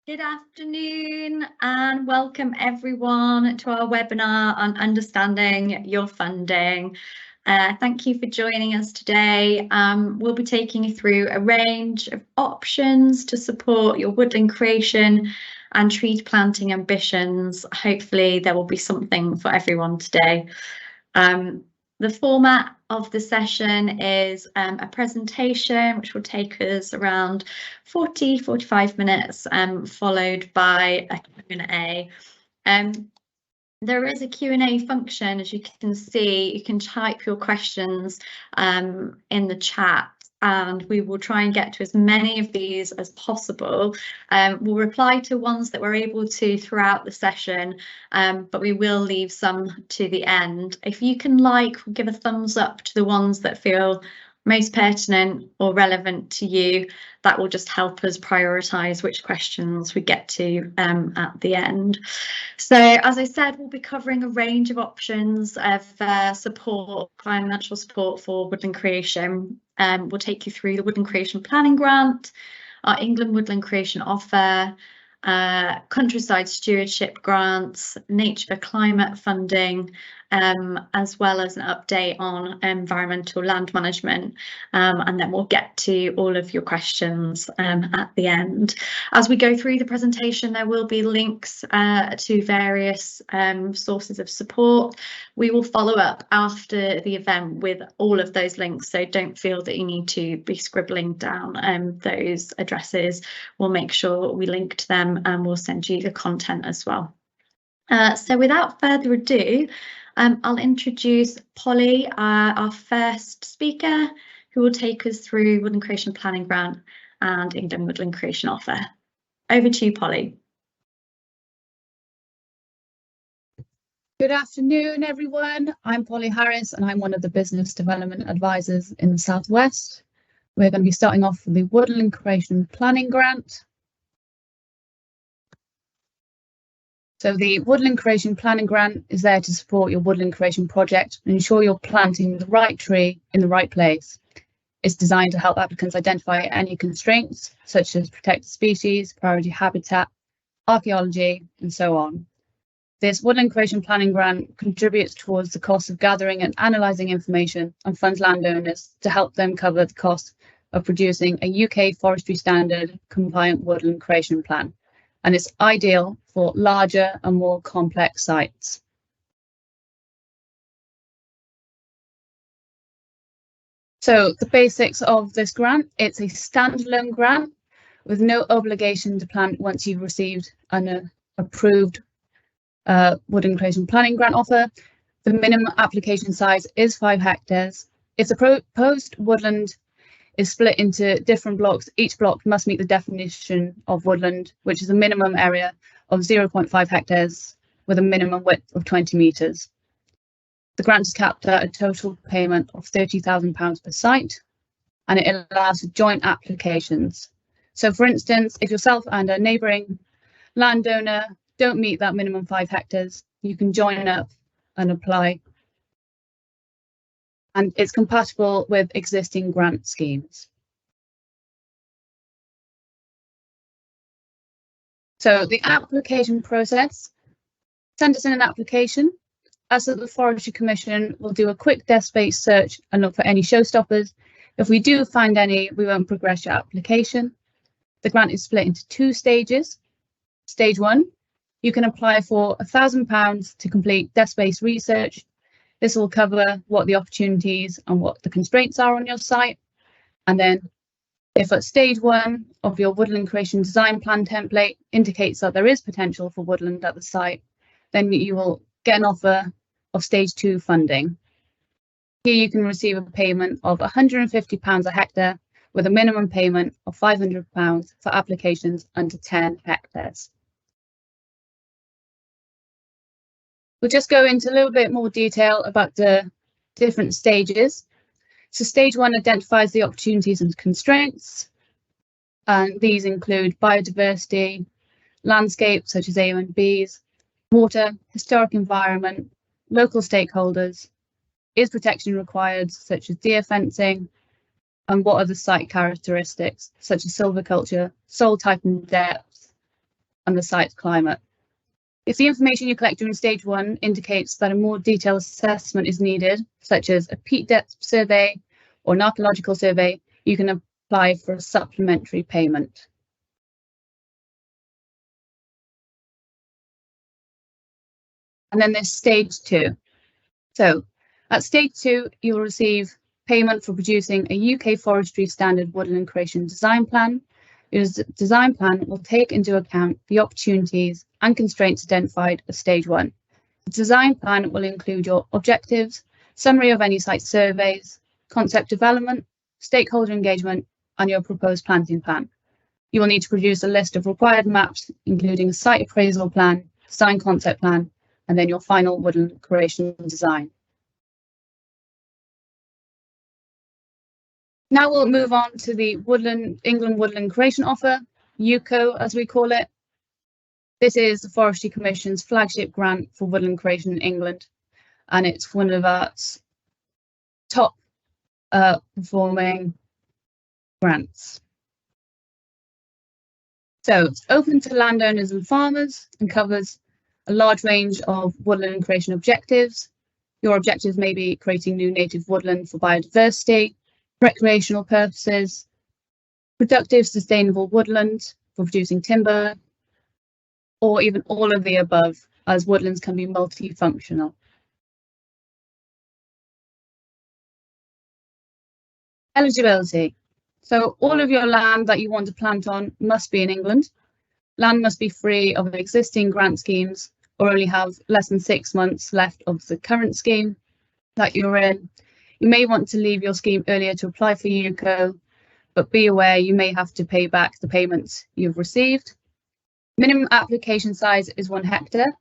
Good afternoon and welcome everyone to our webinar on understanding your funding. Thank you for joining us today. We'll be taking you through a range of options to support your woodland creation and tree planting ambitions. Hopefully there will be something for everyone today. The format of the session is a presentation which will take us around 45 minutes, followed by a Q&A. There is a Q&A function, as you can see. You can type your questions in the chat, and we will try and get to as many of these as possible. We'll reply to ones that we're able to throughout the session, but we will leave some to the end. If you can give a thumbs up to the ones that feel most pertinent or relevant to you, that will just help us prioritise which questions we get to at the end. So, as I said, we'll be covering a range of options of financial support for woodland creation. We'll take you through the Woodland Creation Planning Grant, our England Woodland Creation Offer, countryside stewardship grants, nature for climate funding, as well as an update on environmental land management, and then we'll get to all of your questions at the end. As we go through the presentation, there will be links to various sources of support. We will follow up after the event with all of those links, so don't feel that you need to be scribbling down those addresses. We'll make sure we link to them and we'll send you the content as well. So without further ado, I'll introduce Polly, our first speaker, who will take us through Woodland Creation Planning Grant and England Woodland Creation Offer. Over to you, Polly. Good afternoon, everyone. I'm Polly Harris, and I'm one of the business development advisors in the Southwest. We're going to be starting off with the Woodland Creation Planning Grant. So the Woodland Creation Planning Grant is there to support your woodland creation project and ensure you're planting the right tree in the right place. It's designed to help applicants identify any constraints, such as protected species, priority habitat, archaeology, and so on. This Woodland Creation Planning Grant contributes towards the cost of gathering and analysing information and funds landowners to help them cover the cost of producing a UK Forestry Standard compliant woodland creation plan. And it's ideal for larger and more complex sites. So the basics of this grant: it's a standalone grant with no obligation to plant once you've received an approved Woodland Creation Planning Grant offer. The minimum application size is 5 hectares. If the proposed woodland is split into different blocks, each block must meet the definition of woodland, which is a minimum area of 0.5 hectares with a minimum width of 20 metres. The grant is capped at a total payment of £30,000 per site, and it allows for joint applications. So, for instance, if yourself and a neighbouring landowner don't meet that minimum 5 hectares, you can join up and apply. And it's compatible with existing grant schemes. So the application process: send us in an application. Us at the Forestry Commission will do a quick desk-based search and look for any showstoppers. If we do find any, we won't progress your application. The grant is split into 2 stages. Stage 1, you can apply for £1,000 to complete desk-based research. This will cover what the opportunities and what the constraints are on your site. And then if at stage 1 of your woodland creation design plan template indicates that there is potential for woodland at the site, then you will get an offer of stage 2 funding. Here you can receive a payment of £150 a hectare with a minimum payment of £500 for applications under 10 hectares. We'll just go into a little bit more detail about the different stages. So stage 1 identifies the opportunities and constraints, and these include biodiversity, landscape such as A and Bs, water, historic environment, local stakeholders, is protection required such as deer fencing, and what are the site characteristics such as silviculture, soil type and depth, and the site's climate. If the information you collect during stage 1 indicates that a more detailed assessment is needed, such as a peat depth survey or an archaeological survey, you can apply for a supplementary payment. And then there's stage 2. So at stage 2, you will receive payment for producing a UK Forestry standard woodland creation design plan. Your design plan will take into account the opportunities and constraints identified at stage 1. The design plan will include your objectives, summary of any site surveys, concept development, stakeholder engagement, and your proposed planting plan. You will need to produce a list of required maps, including a site appraisal plan, design concept plan, and then your final woodland creation design. Now we'll move on to the England Woodland Creation Offer, UCO as we call it. This is the Forestry Commission's flagship grant for woodland creation in England, and it's one of our top performing grants. So it's open to landowners and farmers and covers a large range of woodland creation objectives. Your objectives may be creating new native woodland for biodiversity, recreational purposes, productive sustainable woodland for producing timber, or even all of the above, as woodlands can be multifunctional. Eligibility. So all of your land that you want to plant on must be in England. Land must be free of existing grant schemes or only have less than 6 months left of the current scheme that you're in. You may want to leave your scheme earlier to apply for UCO, but be aware you may have to pay back the payments you've received. Minimum application size is 1 hectare,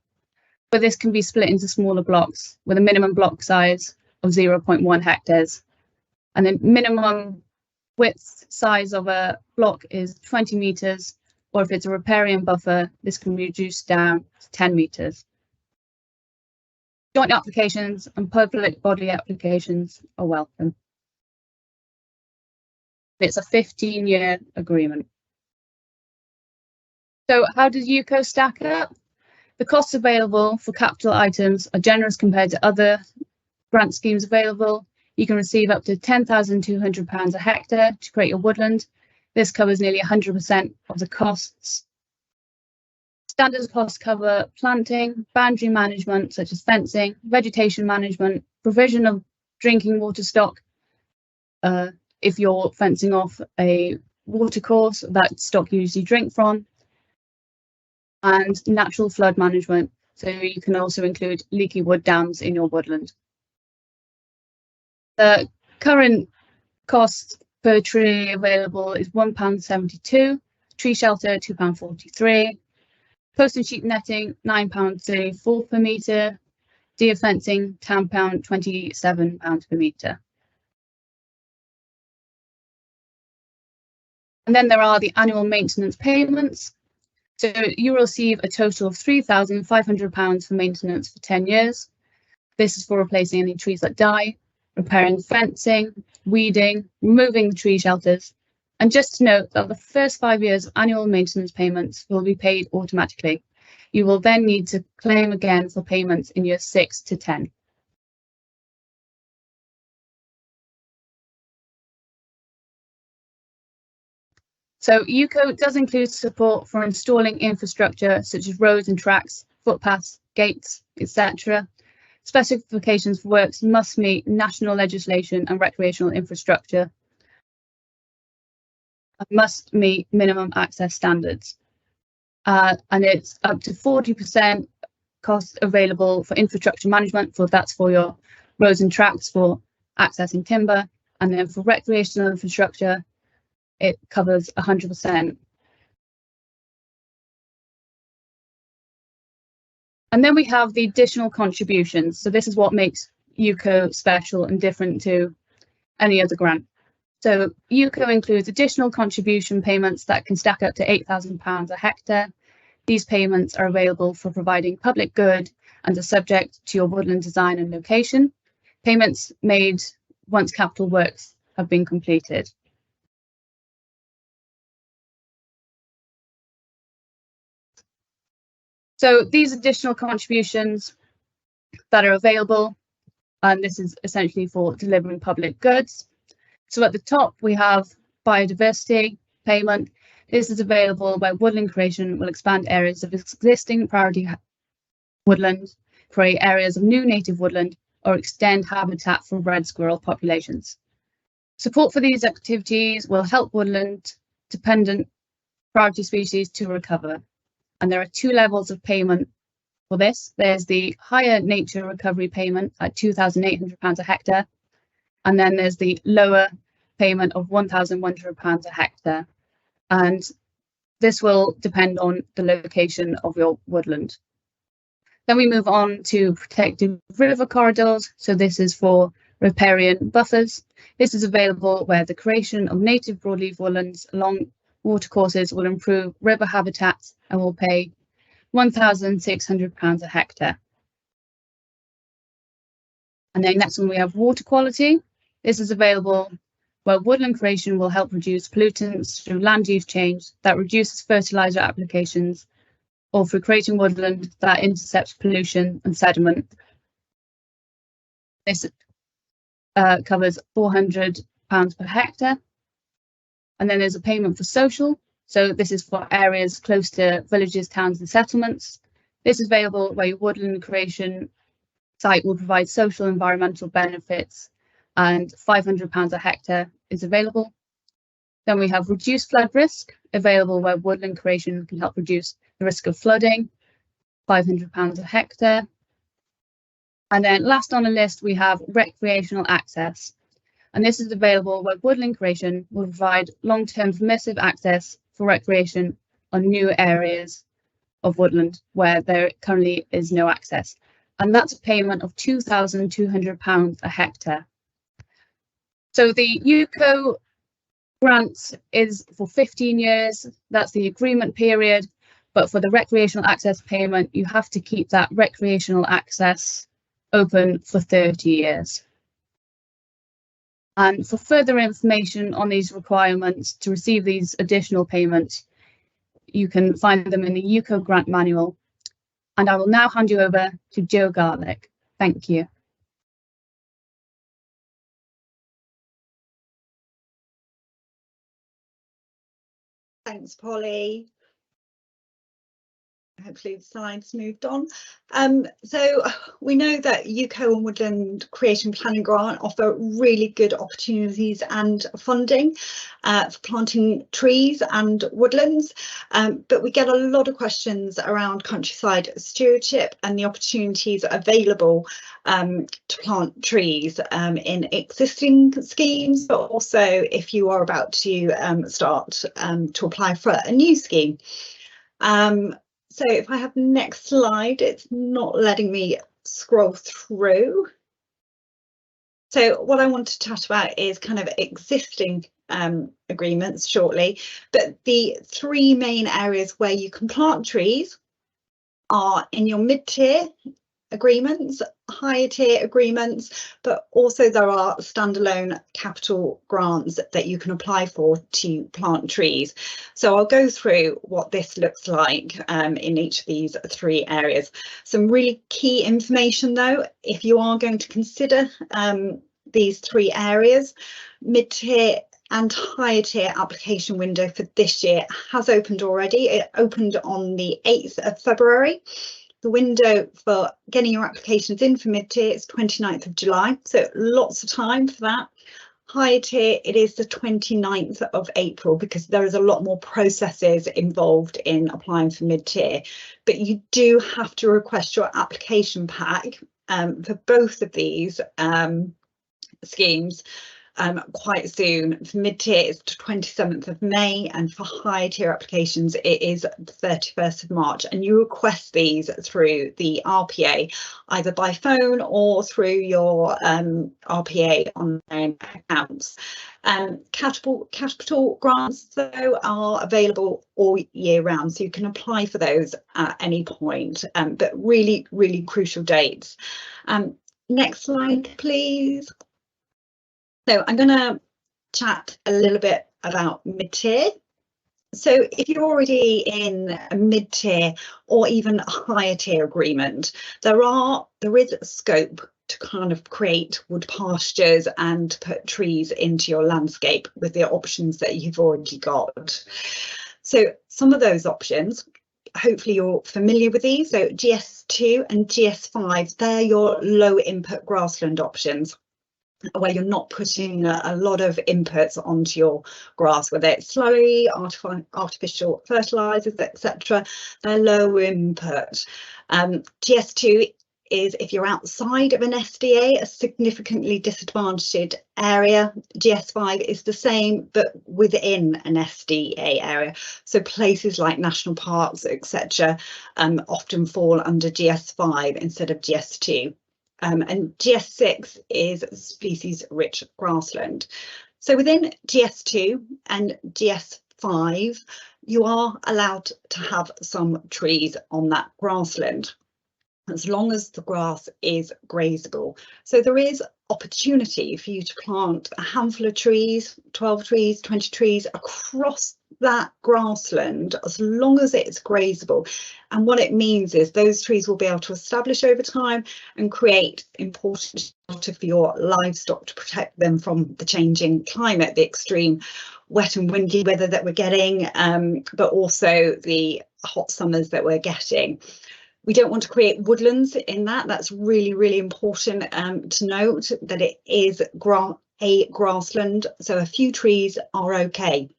but this can be split into smaller blocks with a minimum block size of 0.1 hectares. And the minimum width size of a block is 20 metres, or if it's a riparian buffer, this can be reduced down to 10 metres. Joint applications and public body applications are welcome. It's a 15-year agreement. So how does UCO stack up? The costs available for capital items are generous compared to other grant schemes available. You can receive up to £10,200 a hectare to create your woodland. This covers nearly 100% of the costs. Standard costs cover planting, boundary management such as fencing, vegetation management, provision of drinking water stock if you're fencing off a watercourse that stock you usually drink from, and natural flood management. So you can also include leaky wood dams in your woodland. The current cost per tree available is £1.72, tree shelter £2.43, post and sheep netting £9.34 per metre, deer fencing £10.27 per metre. And then there are the annual maintenance payments. So you will receive a total of £3,500 for maintenance for 10 years. This is for replacing any trees that die, repairing fencing, weeding, removing the tree shelters. And just to note that the first 5 years of annual maintenance payments will be paid automatically. You will then need to claim again for payments in years 6 to 10. So UCO does include support for installing infrastructure such as roads and tracks, footpaths, gates, etc. Specifications for works must meet national legislation and recreational infrastructure and must meet minimum access standards. And it's up to 40% cost available for infrastructure management, that's for your roads and tracks for accessing timber, and then for recreational infrastructure, it covers 100%. And then we have the additional contributions. So this is what makes UCO special and different to any other grant. So UCO includes additional contribution payments that can stack up to £8,000 a hectare. These payments are available for providing public good and are subject to your woodland design and location. Payments made once capital works have been completed. So these additional contributions that are available, and this is essentially for delivering public goods. So at the top, we have biodiversity payment. This is available where woodland creation will expand areas of existing priority woodland, create areas of new native woodland, or extend habitat for red squirrel populations. Support for these activities will help woodland-dependent priority species to recover. And there are two levels of payment for this. There's the higher nature recovery payment at £2,800 a hectare, and then there's the lower payment of £1,100 a hectare. And this will depend on the location of your woodland. Then we move on to protected river corridors. So this is for riparian buffers. This is available where the creation of native broadleaf woodlands along watercourses will improve river habitats and will pay £1,600 a hectare. And then next one we have water quality. This is available where woodland creation will help reduce pollutants through land use change that reduces fertiliser applications, or through creating woodland that intercepts pollution and sediment. This covers £400 per hectare. And then there's a payment for social. So this is for areas close to villages, towns and settlements. This is available where your woodland creation site will provide social and environmental benefits, and £500 a hectare is available. Then we have reduced flood risk, available where woodland creation can help reduce the risk of flooding, £500 a hectare. And then last on the list, we have recreational access. And this is available where woodland creation will provide long-term permissive access for recreation on new areas of woodland where there currently is no access. And that's a payment of £2,200 a hectare. So the UCO grant is for 15 years. That's the agreement period. But for the recreational access payment, you have to keep that recreational access open for 30 years. And for further information on these requirements to receive these additional payments, you can find them in the UCO grant manual. And I will now hand you over to Jo Garlick. Thank you. Thanks, Polly. Hopefully the slides moved on. So we know that UCO and Woodland Creation Planning Grant offer really good opportunities and funding for planting trees and woodlands, but we get a lot of questions around countryside stewardship and the opportunities available to plant trees in existing schemes, but also if you are about to start to apply for a new scheme. So if I have next slide, it's not letting me scroll through. So what I want to chat about is kind of existing agreements shortly, but the three main areas where you can plant trees are in your mid-tier agreements, higher tier agreements, but also there are standalone capital grants that you can apply for to plant trees. So I'll go through what this looks like in each of these three areas. Some really key information though, if you are going to consider these three areas, mid-tier and higher tier application window for this year has opened already. It opened on the 8th of February. The window for getting your applications in for mid-tier is 29th of July, so lots of time for that. Higher tier, it is the 29th of April because there is a lot more processes involved in applying for mid-tier, but you do have to request your application pack for both of these schemes quite soon. For mid-tier it's the 27th of May, and for higher tier applications it is the 31st of March, and you request these through the RPA either by phone or through your RPA online accounts. Capital grants though are available all year round, so you can apply for those at any point, but really crucial dates. Next slide please. So I'm going to chat a little bit about mid-tier. So if you're already in a mid-tier or even a higher tier agreement, there is scope to kind of create wood pastures and put trees into your landscape with the options that you've already got. So some of those options, hopefully you're familiar with these. So GS2 and GS5, they're your low input grassland options, where you're not putting a lot of inputs onto your grass, whether it's slurry, artificial fertilizers, etc. They're low input. GS2 is if you're outside of an SDA, a significantly disadvantaged area. GS5 is the same, but within an SDA area. So places like national parks, etc., often fall under GS5 instead of GS2. And GS6 is species-rich grassland. So within GS2 and GS5, you are allowed to have some trees on that grassland, as long as the grass is grazable. So there is opportunity for you to plant a handful of trees, 12 trees, 20 trees across that grassland, as long as it's grazable. And what it means is those trees will be able to establish over time and create important shelter for your livestock to protect them from the changing climate, the extreme wet and windy weather that we're getting, but also the hot summers that we're getting. We don't want to create woodlands in that. That's really, really important to note that it is a grassland, so a few trees are okay.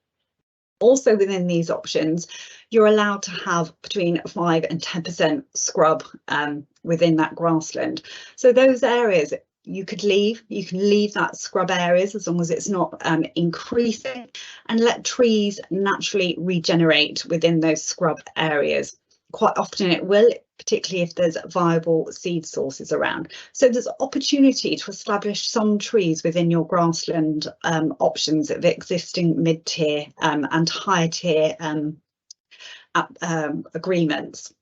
Also within these options, you're allowed to have between 5 and 10% scrub within that grassland. So those areas you can leave that scrub areas as long as it's not increasing, and let trees naturally regenerate within those scrub areas. Quite often it will, particularly if there's viable seed sources around. So there's opportunity to establish some trees within your grassland options of existing mid-tier and higher tier agreements.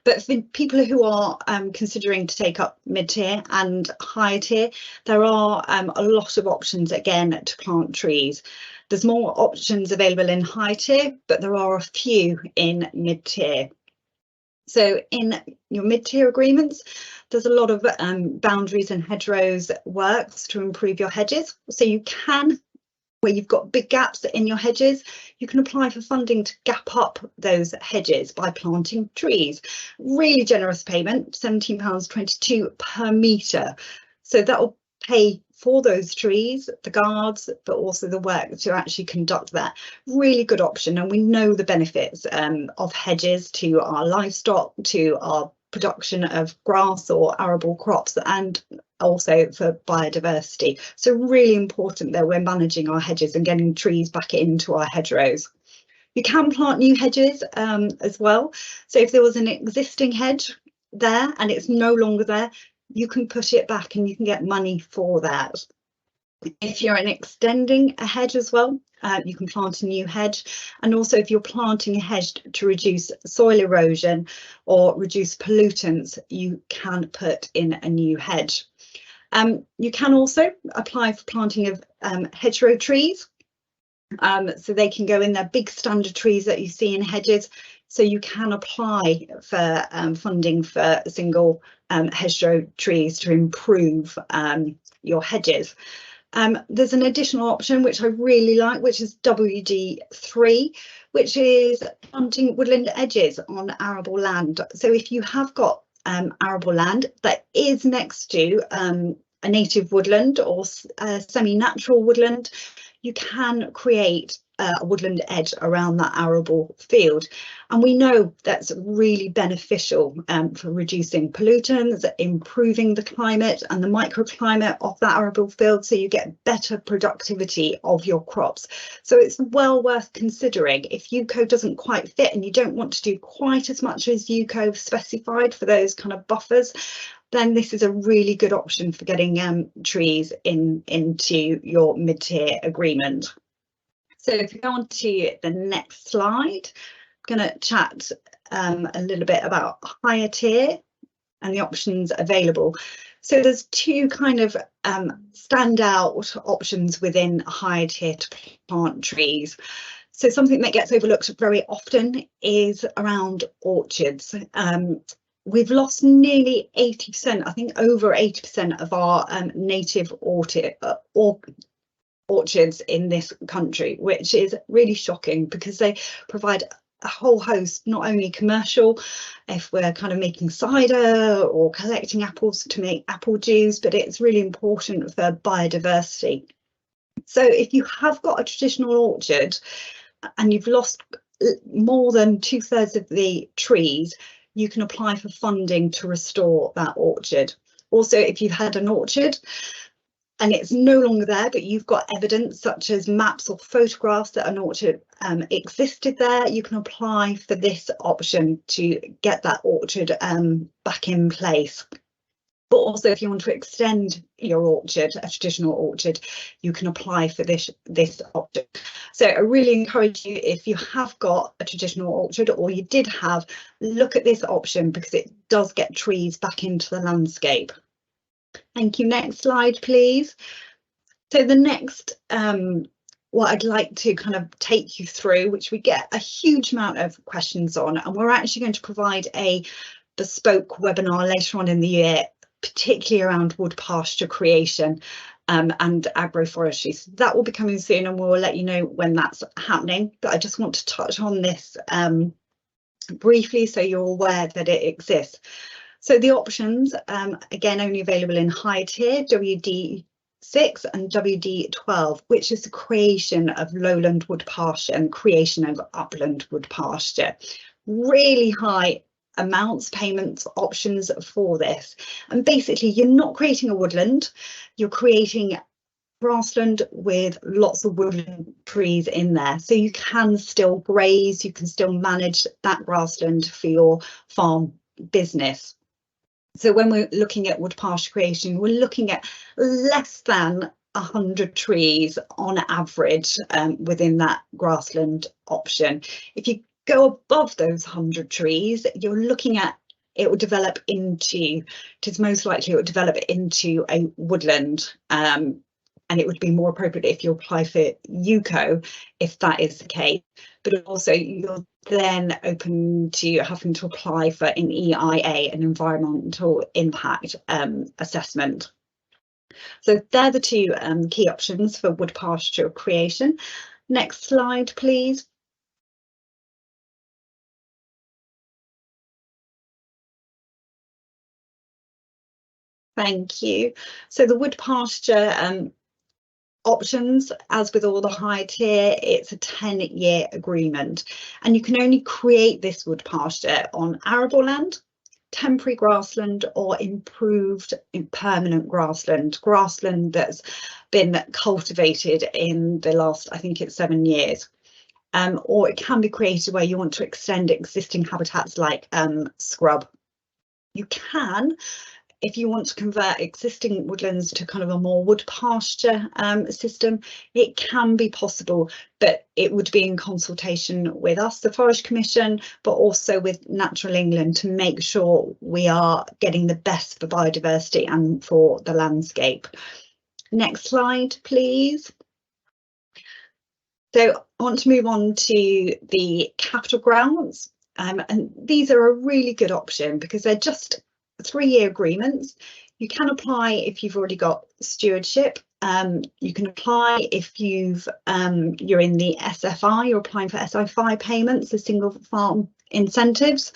But for people who are considering to take up mid-tier and higher tier, there are a lot of options again to plant trees. There's more options available in high tier, but there are a few in mid-tier. So in your mid-tier agreements, there's a lot of boundaries and hedgerows works to improve your hedges. So you can, where you've got big gaps in your hedges, you can apply for funding to gap up those hedges by planting trees. Really generous payment, £17.22 per metre. So that will pay for those trees, the guards, but also the work to actually conduct that. Really good option, and we know the benefits of hedges to our livestock, to our production of grass or arable crops, and also for biodiversity. So really important that we're managing our hedges and getting trees back into our hedgerows. You can plant new hedges as well. So if there was an existing hedge there and it's no longer there, you can put it back and you can get money for that. If you're extending a hedge as well, you can plant a new hedge. And also if you're planting a hedge to reduce soil erosion or reduce pollutants, you can put in a new hedge. You can also apply for planting of hedgerow trees. So they can go in their big standard trees that you see in hedges. So you can apply for funding for single hedgerow trees to improve your hedges. There's an additional option which I really like, which is WD3, which is planting woodland edges on arable land. So if you have got arable land that is next to a native woodland or semi-natural woodland, you can create a woodland edge around that arable field. And we know that's really beneficial for reducing pollutants, improving the climate and the microclimate of that arable field, so you get better productivity of your crops. So it's well worth considering. If UCO doesn't quite fit and you don't want to do quite as much as UCO specified for those kind of buffers, then this is a really good option for getting trees into your mid-tier agreement. So if you go on to the next slide, I'm going to chat a little bit about higher tier and the options available. So there's two kind of standout options within higher tier to plant trees. So something that gets overlooked very often is around orchards. We've lost nearly 80%, I think over 80% of our native orchards in this country, which is really shocking because they provide a whole host, not only commercial, if we're kind of making cider or collecting apples to make apple juice, but it's really important for biodiversity. So if you have got a traditional orchard and you've lost more than 2/3 of the trees, you can apply for funding to restore that orchard. Also, if you've had an orchard and it's no longer there, but you've got evidence such as maps or photographs that an orchard existed there, you can apply for this option to get that orchard back in place. But also, if you want to extend your orchard, a traditional orchard, you can apply for this option. So I really encourage you, if you have got a traditional orchard or you did have, look at this option because it does get trees back into the landscape. Thank you. Next slide, please. So the next, what I'd like to kind of take you through, which we get a huge amount of questions on, and we're actually going to provide a bespoke webinar later on in the year, particularly around wood pasture creation and agroforestry. So that will be coming soon and we'll let you know when that's happening. But I just want to touch on this briefly so you're aware that it exists. So the options, again, only available in high tier, WD6 and WD12, which is the creation of lowland wood pasture and creation of upland wood pasture. Really high amounts, payments, options for this. And basically, you're not creating a woodland, you're creating grassland with lots of woodland trees in there. So you can still graze, you can still manage that grassland for your farm business. So when we're looking at wood pasture creation, we're looking at less than 100 trees on average within that grassland option. If you go above those 100 trees, you're looking at it will develop into, it is most likely it will develop into a woodland, and it would be more appropriate if you apply for UCO if that is the case. But also you're then open to having to apply for an EIA, an environmental impact assessment. So they're the two key options for wood pasture creation. Next slide, please. Thank you. So the wood pasture options, as with all the high tier, it's a 10-year agreement, and you can only create this wood pasture on arable land, temporary grassland, or improved permanent grassland that's been cultivated in the last, I think it's 7 years. Or it can be created where you want to extend existing habitats like scrub. You can, if you want to convert existing woodlands to kind of a more wood pasture system, it can be possible, but it would be in consultation with us, the Forestry Commission, but also with Natural England to make sure we are getting the best for biodiversity and for the landscape. Next slide, please. So I want to move on to the capital grants, and these are a really good option because they're just 3-year agreements. You can apply if you've already got stewardship. You can apply if you're in the SFI, you're applying for SFI payments, the single farm incentives,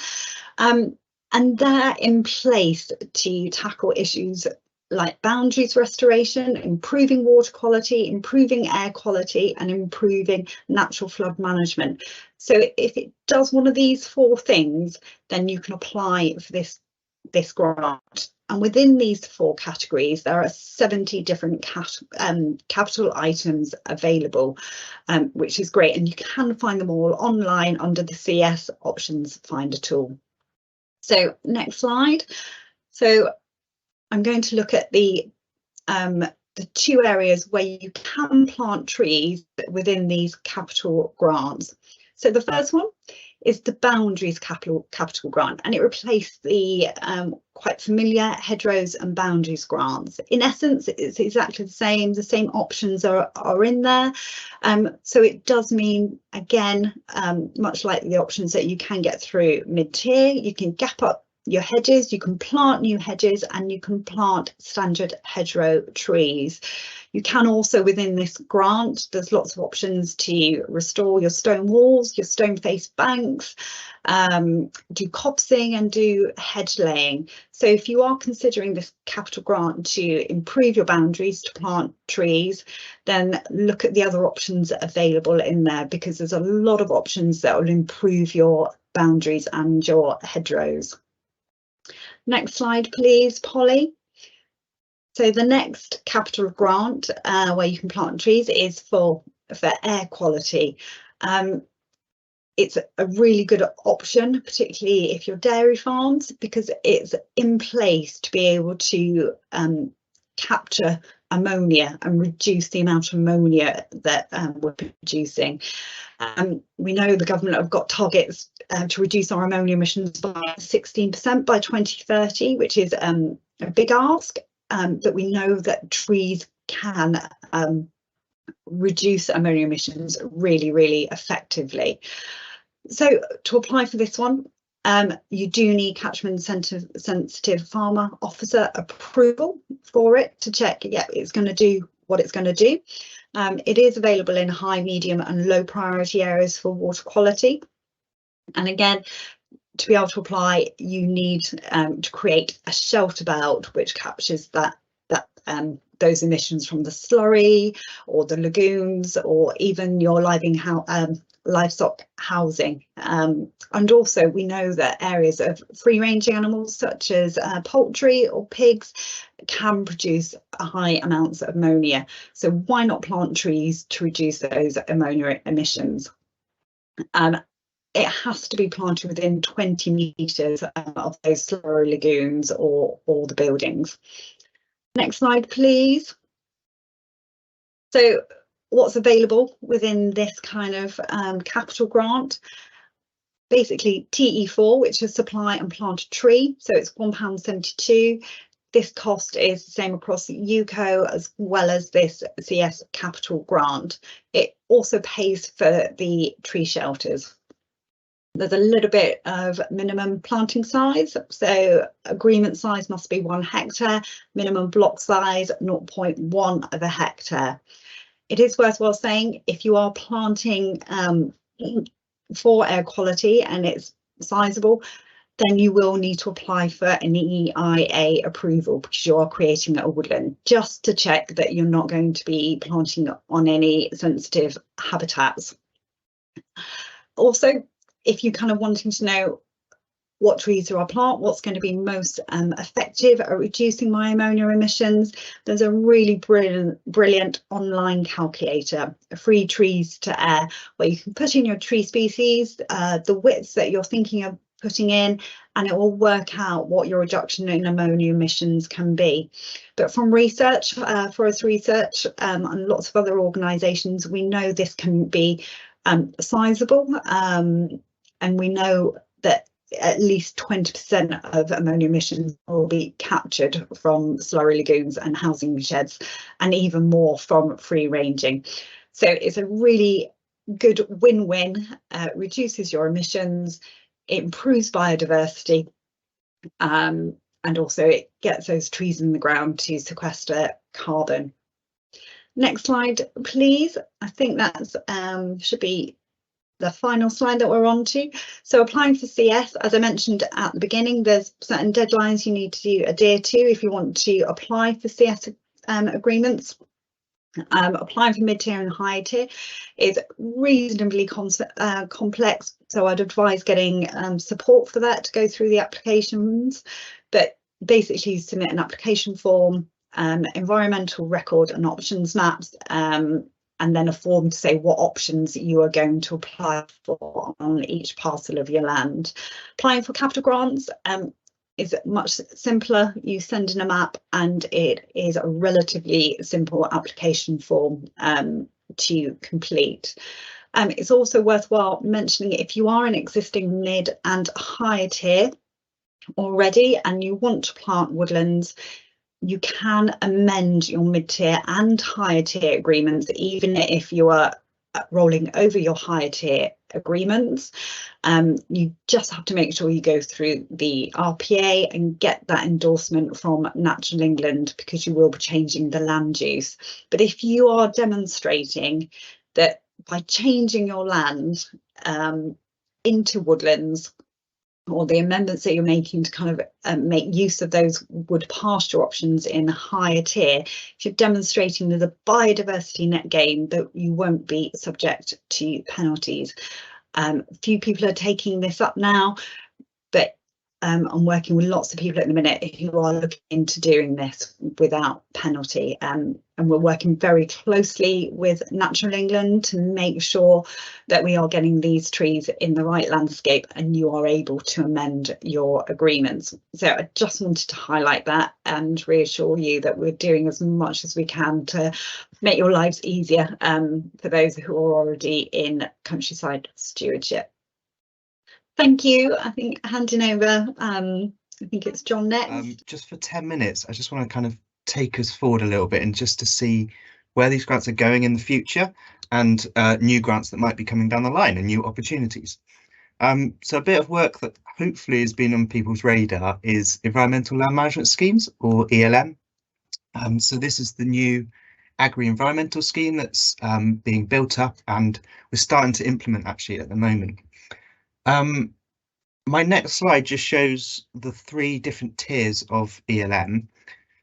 and they're in place to tackle issues like boundaries restoration, improving water quality, improving air quality, and improving natural flood management. So if it does one of these 4 things, then you can apply for this grant. And within these 4 categories, there are 70 different capital items available, which is great. And you can find them all online under the CS options finder tool. So next slide. So I'm going to look at the 2 areas where you can plant trees within these capital grants. So the first one is the boundaries capital grant, and it replaced the quite familiar, hedgerows and boundaries grants. In essence, it's exactly the same options are in there. So it does mean, again, much like the options that you can get through mid-tier, you can gap up your hedges, you can plant new hedges, and you can plant standard hedgerow trees. You can also, within this grant, there's lots of options to restore your stone walls, your stone faced banks, do copsing and do hedge laying. So if you are considering this capital grant to improve your boundaries to plant trees, then look at the other options available in there, because there's a lot of options that will improve your boundaries and your hedgerows. Next slide, please, Polly. So the next capital grant where you can plant trees is for air quality. It's a really good option, particularly if you're dairy farms, because it's in place to be able to capture ammonia and reduce the amount of ammonia that we're producing. We know the government have got targets to reduce our ammonia emissions by 16% by 2030, which is a big ask, but we know that trees can reduce ammonia emissions really, really effectively. So to apply for this one, you do need catchment sensitive farmer officer approval for it to check, yeah, it's going to do what it's going to do. It is available in high, medium and low priority areas for water quality. And again, to be able to apply, you need to create a shelter belt which captures those emissions from the slurry or the lagoons, or even your livestock housing. And also we know that areas of free-ranging animals such as poultry or pigs can produce high amounts of ammonia. So why not plant trees to reduce those ammonia emissions? It has to be planted within 20 metres of those slurry lagoons or the buildings. Next slide, please. So what's available within this kind of capital grant? Basically TE4, which is supply and plant a tree, so it's £1.72. This cost is the same across the UCO as well as this CS capital grant. It also pays for the tree shelters. There's a little bit of minimum planting size, so agreement size must be 1 hectare, minimum block size 0.1 of a hectare. It is worthwhile saying, if you are planting for air quality and it's sizable, then you will need to apply for an EIA approval, because you are creating a woodland, just to check that you're not going to be planting on any sensitive habitats. Also, if you're kind of wanting to know what trees do I plant, what's going to be most effective at reducing my ammonia emissions, there's a really brilliant online calculator, Free Trees to Air, where you can put in your tree species, the widths that you're thinking of putting in, and it will work out what your reduction in ammonia emissions can be. But from research, Forestry research and lots of other organisations, we know this can be sizable, and we know that at least 20% of ammonia emissions will be captured from slurry lagoons and housing sheds, and even more from free ranging. So it's a really good win-win, reduces your emissions, it improves biodiversity, and also it gets those trees in the ground to sequester carbon. Next slide, please. I think that's should be the final slide that we're on to. So applying for CS, as I mentioned at the beginning, there's certain deadlines you need to adhere to if you want to apply for CS agreements. Applying for mid-tier and high tier is reasonably complex, so I'd advise getting support for that to go through the applications. But basically you submit an application form, environmental record and options maps, and then a form to say what options you are going to apply for on each parcel of your land. Applying for capital grants is much simpler. You send in a map and it is a relatively simple application form to complete. It's also worthwhile mentioning, if you are an existing mid and higher tier, already and you want to plant woodlands, you can amend your mid-tier and higher tier agreements, even if you are rolling over your higher tier agreements. You just have to make sure you go through the RPA and get that endorsement from Natural England, because you will be changing the land use. But if you are demonstrating that by changing your land into woodlands, or the amendments that you're making to kind of make use of those wood pasture options in higher tier, if you're demonstrating there's a biodiversity net gain, that you won't be subject to penalties. Few people are taking this up now, but I'm working with lots of people at the minute who are looking into doing this without penalty, and we're working very closely with Natural England to make sure that we are getting these trees in the right landscape and you are able to amend your agreements. So I just wanted to highlight that and reassure you that we're doing as much as we can to make your lives easier for those who are already in countryside stewardship. Thank you. I think handing over, I think it's John next. Just for 10 minutes, I just want to kind of take us forward a little bit and just to see where these grants are going in the future, and new grants that might be coming down the line and new opportunities. So a bit of work that hopefully has been on people's radar is environmental land management schemes, or ELM. So this is the new agri-environmental scheme that's being built up, and we're starting to implement actually at the moment. My next slide just shows the 3 different tiers of ELM.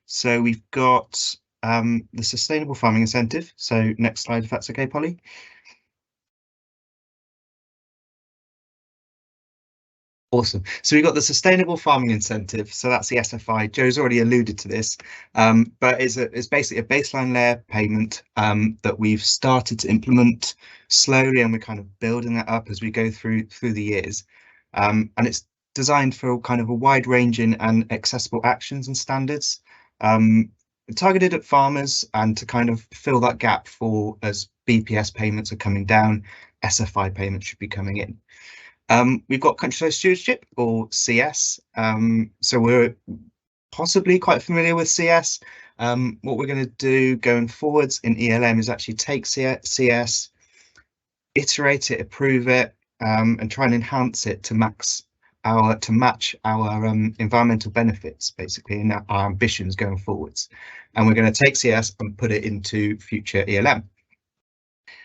So we've got the Sustainable Farming Incentive. So next slide, if that's okay, Polly. Awesome. So we've got the Sustainable Farming Incentive. So that's the SFI. Joe's already alluded to this, but it's basically a baseline layer payment that we've started to implement slowly, and we're kind of building that up as we go through the years. And it's designed for kind of a wide ranging and accessible actions and standards, targeted at farmers, and to kind of fill that gap for as BPS payments are coming down, SFI payments should be coming in. We've got countryside stewardship, or CS. So we're possibly quite familiar with CS. What we're going to do going forwards in ELM is actually take CS, iterate it, approve it, and try and enhance it to match our environmental benefits, basically, and our ambitions going forwards. And we're going to take CS and put it into future ELM.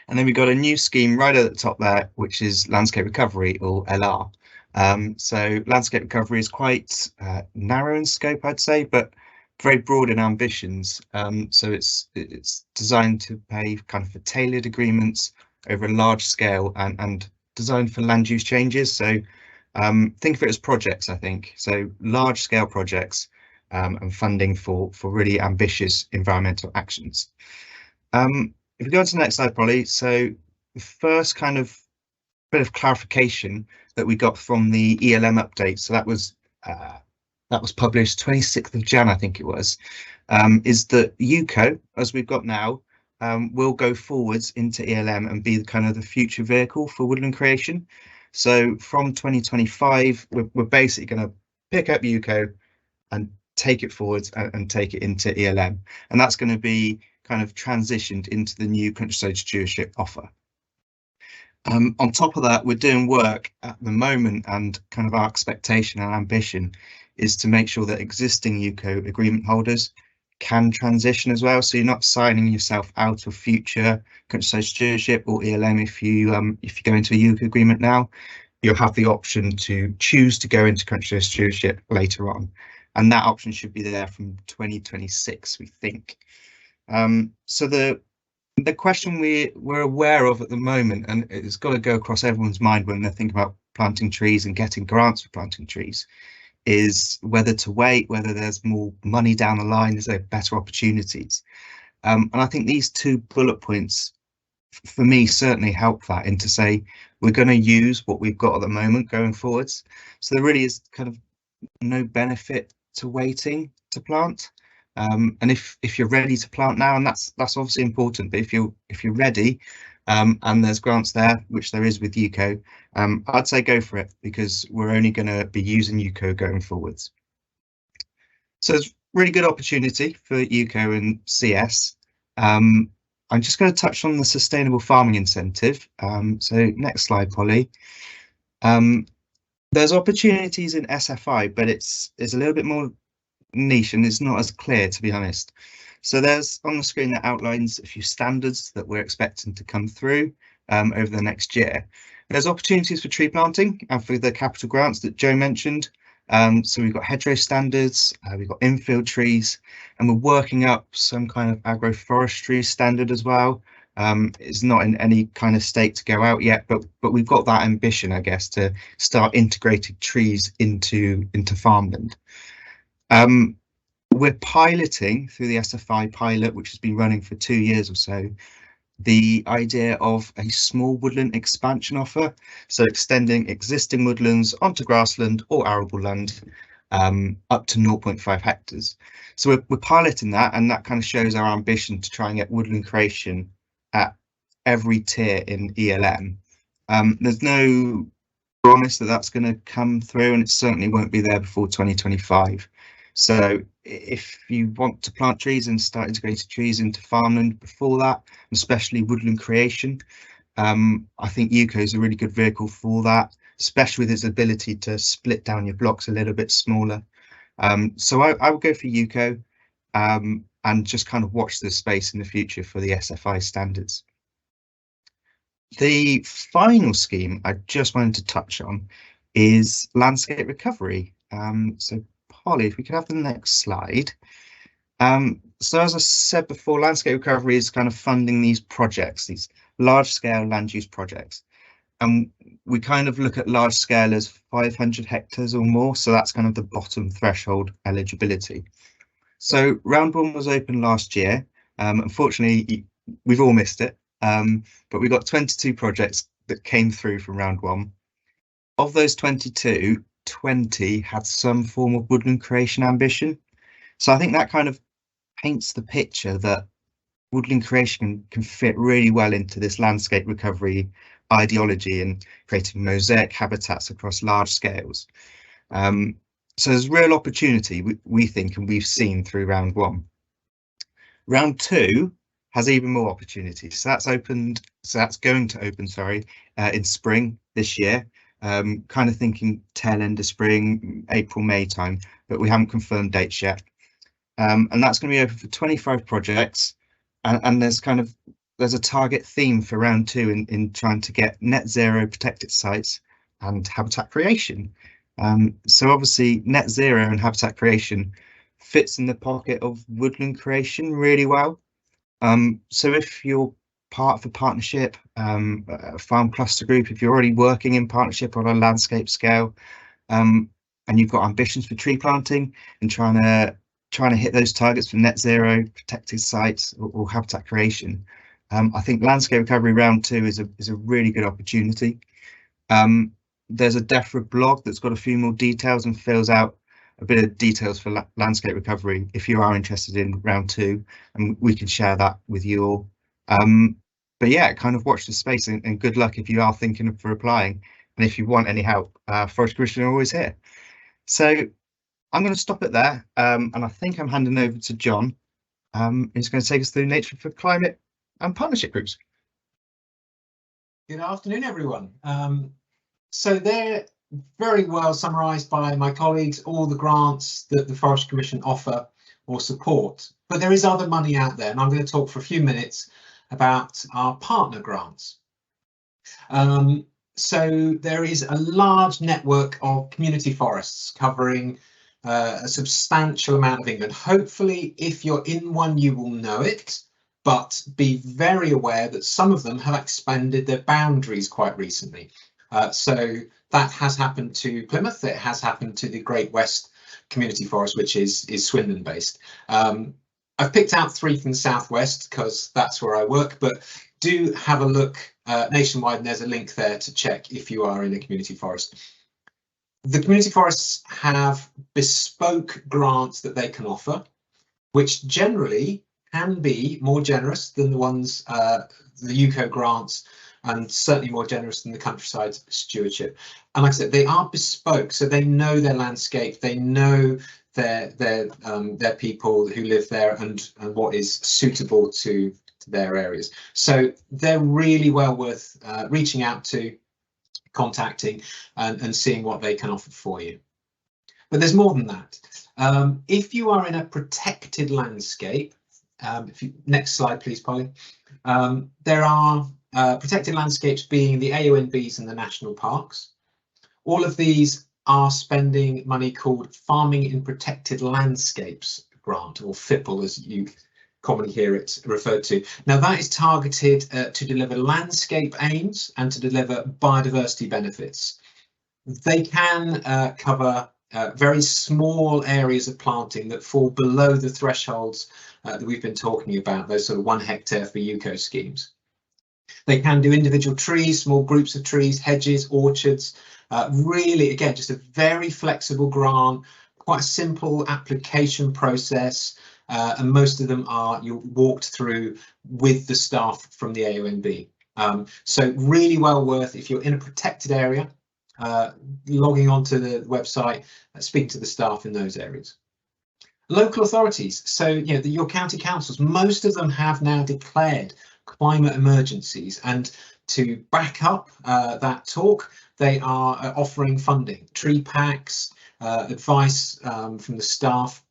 And then we've got a new scheme right at the top there, which is landscape recovery, or LR. So landscape recovery is quite narrow in scope, I'd say, but very broad in ambitions. So it's designed to pay kind of for tailored agreements over a large scale, and designed for land use changes. So think of it as projects, I think. So large scale projects and funding for really ambitious environmental actions. If we go on to the next slide, Polly, so the first kind of bit of clarification that we got from the ELM update, so that was published 26th of Jan, I think it was, is that UCO, as we've got now, will go forwards into ELM and be the kind of the future vehicle for woodland creation. So from 2025, we're basically going to pick up UCO and take it forwards and take it into ELM, and that's going to be kind of transitioned into the new countryside stewardship offer. On top of that, we're doing work at the moment, and kind of our expectation and ambition is to make sure that existing UCO agreement holders can transition as well. So you're not signing yourself out of future countryside stewardship or ELM if you go into a UCO agreement now. You'll have the option to choose to go into countryside stewardship later on, and that option should be there from 2026, we think. So the question we're aware of at the moment, and it's got to go across everyone's mind when they're thinking about planting trees and getting grants for planting trees, is whether to wait, whether there's more money down the line, is there better opportunities? And I think these 2 bullet points, for me, certainly help that, into say we're going to use what we've got at the moment going forwards. So there really is kind of no benefit to waiting to plant. And if you're ready to plant now, and that's obviously important, but if you're ready, and there's grants there, which there is with UCO. I'd say go for it because we're only going to be using UCO going forwards. So it's really good opportunity for UCO and CS. I'm just going to touch on the sustainable farming incentive. So next slide, Polly. There's opportunities in SFI, but it's a little bit more niche and it's not as clear, to be honest. So there's on the screen that outlines a few standards that we're expecting to come through over the next year. There's opportunities for tree planting and for the capital grants that Joe mentioned. So we've got hedgerow standards, we've got infield trees, and we're working up some kind of agroforestry standard as well. It's not in any kind of state to go out yet, but we've got that ambition, I guess, to start integrating trees into farmland. We're piloting through the SFI pilot, which has been running for 2 years or so, the idea of a small woodland expansion offer, so extending existing woodlands onto grassland or arable land up to 0.5 hectares. So we're piloting that, and that kind of shows our ambition to try and get woodland creation at every tier in ELM. There's no promise that that's going to come through, and it certainly won't be there before 2025. So if you want to plant trees and start integrating trees into farmland before that, especially woodland creation, I think UCO is a really good vehicle for that, especially with its ability to split down your blocks a little bit smaller. So I would go for UCO and just kind of watch this space in the future for the SFI standards. The final scheme I just wanted to touch on is landscape recovery. So Polly, if we could have the next slide. So as I said before, landscape recovery is kind of funding these projects, these large scale land use projects. And we kind of look at large scale as 500 hectares or more. So that's kind of the bottom threshold eligibility. So round one was open last year. Unfortunately, we've all missed it. But we got 22 projects that came through from round one. Of those 22, 20 had some form of woodland creation ambition. So I think that kind of paints the picture that woodland creation can fit really well into this landscape recovery ideology and creating mosaic habitats across large scales. So there's real opportunity, we think, and we've seen through round one. Round two has even more opportunities. So that's going to open, in spring this year. Kind of thinking tail end of spring, April, May time, but we haven't confirmed dates yet. And that's going to be open for 25 projects. And there's a target theme for round two in trying to get net zero protected sites and habitat creation. So obviously net zero and habitat creation fits in the pocket of woodland creation really well. So if you're part of a partnership, a farm cluster group, if you're already working in partnership on a landscape scale, and you've got ambitions for tree planting and trying to hit those targets for net zero protected sites or habitat creation, I think landscape recovery round two is a really good opportunity. There's a DEFRA blog that's got a few more details and fills out a bit of details for landscape recovery if you are interested in round two, and we can share that with you all. But yeah, kind of watch the space and good luck if you are thinking for applying, and if you want any help, Forestry Commission are always here. So I'm going to stop it there, and I think I'm handing over to John, who's going to take us through Nature for Climate and partnership groups. Good afternoon, everyone. So they're very well summarised by my colleagues, all the grants that the Forestry Commission offer or support. But there is other money out there, and I'm going to talk for a few minutes about our partner grants. So there is a large network of community forests covering a substantial amount of England. Hopefully, if you're in one, you will know it, but be very aware that some of them have expanded their boundaries quite recently. So that has happened to Plymouth, it has happened to the Great West Community Forest, which is Swindon based. I've picked out 3 from the southwest because that's where I work, but do have a look nationwide, and there's a link there to check if you are in a community forest. The community forests have bespoke grants that they can offer, which generally can be more generous than the ones, the UCO grants, and certainly more generous than the countryside stewardship. And like I said, they are bespoke, so they know their landscape, they know their people who live there, and what is suitable to their areas. So they're really well worth reaching out to, contacting, and seeing what they can offer for you. But there's more than that. If you are in a protected landscape, next slide please, Polly. There are protected landscapes being the AONBs and the national parks. All of these are spending money called Farming in Protected Landscapes grant, or FIPL as you commonly hear it referred to. Now that is targeted to deliver landscape aims and to deliver biodiversity benefits. They can cover very small areas of planting that fall below the thresholds that we've been talking about, those sort of 1 hectare for UCO schemes. They can do individual trees, small groups of trees, hedges, orchards. Really, again, just a very flexible grant, quite a simple application process, and most of them are you're walked through with the staff from the AONB. So really well worth, if you're in a protected area, logging onto the website, speaking to the staff in those areas. Local authorities, so your county councils, most of them have now declared climate emergencies, and to back up that talk, they are offering funding, tree packs, advice from the staff.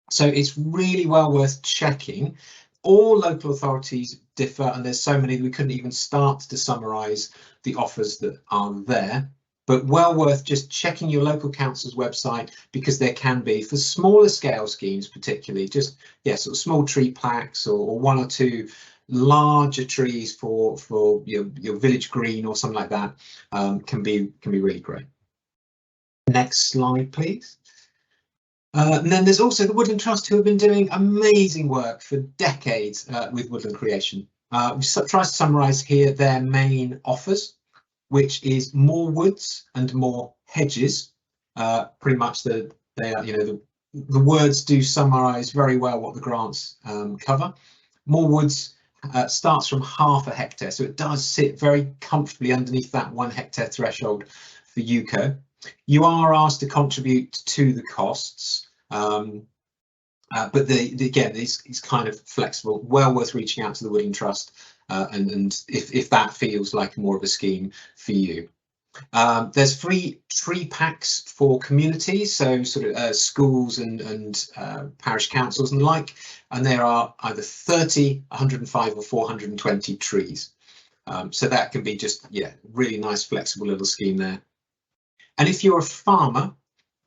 So it's really well worth checking. All local authorities differ, and there's so many that we couldn't even start to summarise the offers that are there. But well worth just checking your local council's website, because there can be, for smaller scale schemes particularly, just sort of small tree plaques or 1 or 2 larger trees for your village green or something like that, can be really great. Next slide please. And then there's also the Woodland Trust, who have been doing amazing work for decades with woodland creation. We try to summarise here their main offers, which is more woods and more hedges. Pretty much the words do summarise very well what the grants cover. More woods starts from 1/2 hectare, so it does sit very comfortably underneath that 1 hectare threshold for UCO. You are asked to contribute to the costs, but again, it's kind of flexible. Well worth reaching out to the Woodland Trust, and if that feels like more of a scheme for you. There's free tree packs for communities, so sort of schools and parish councils and the like, and there are either 30, 105 or 420 trees. So that can be just, really nice flexible little scheme there. And if you're a farmer,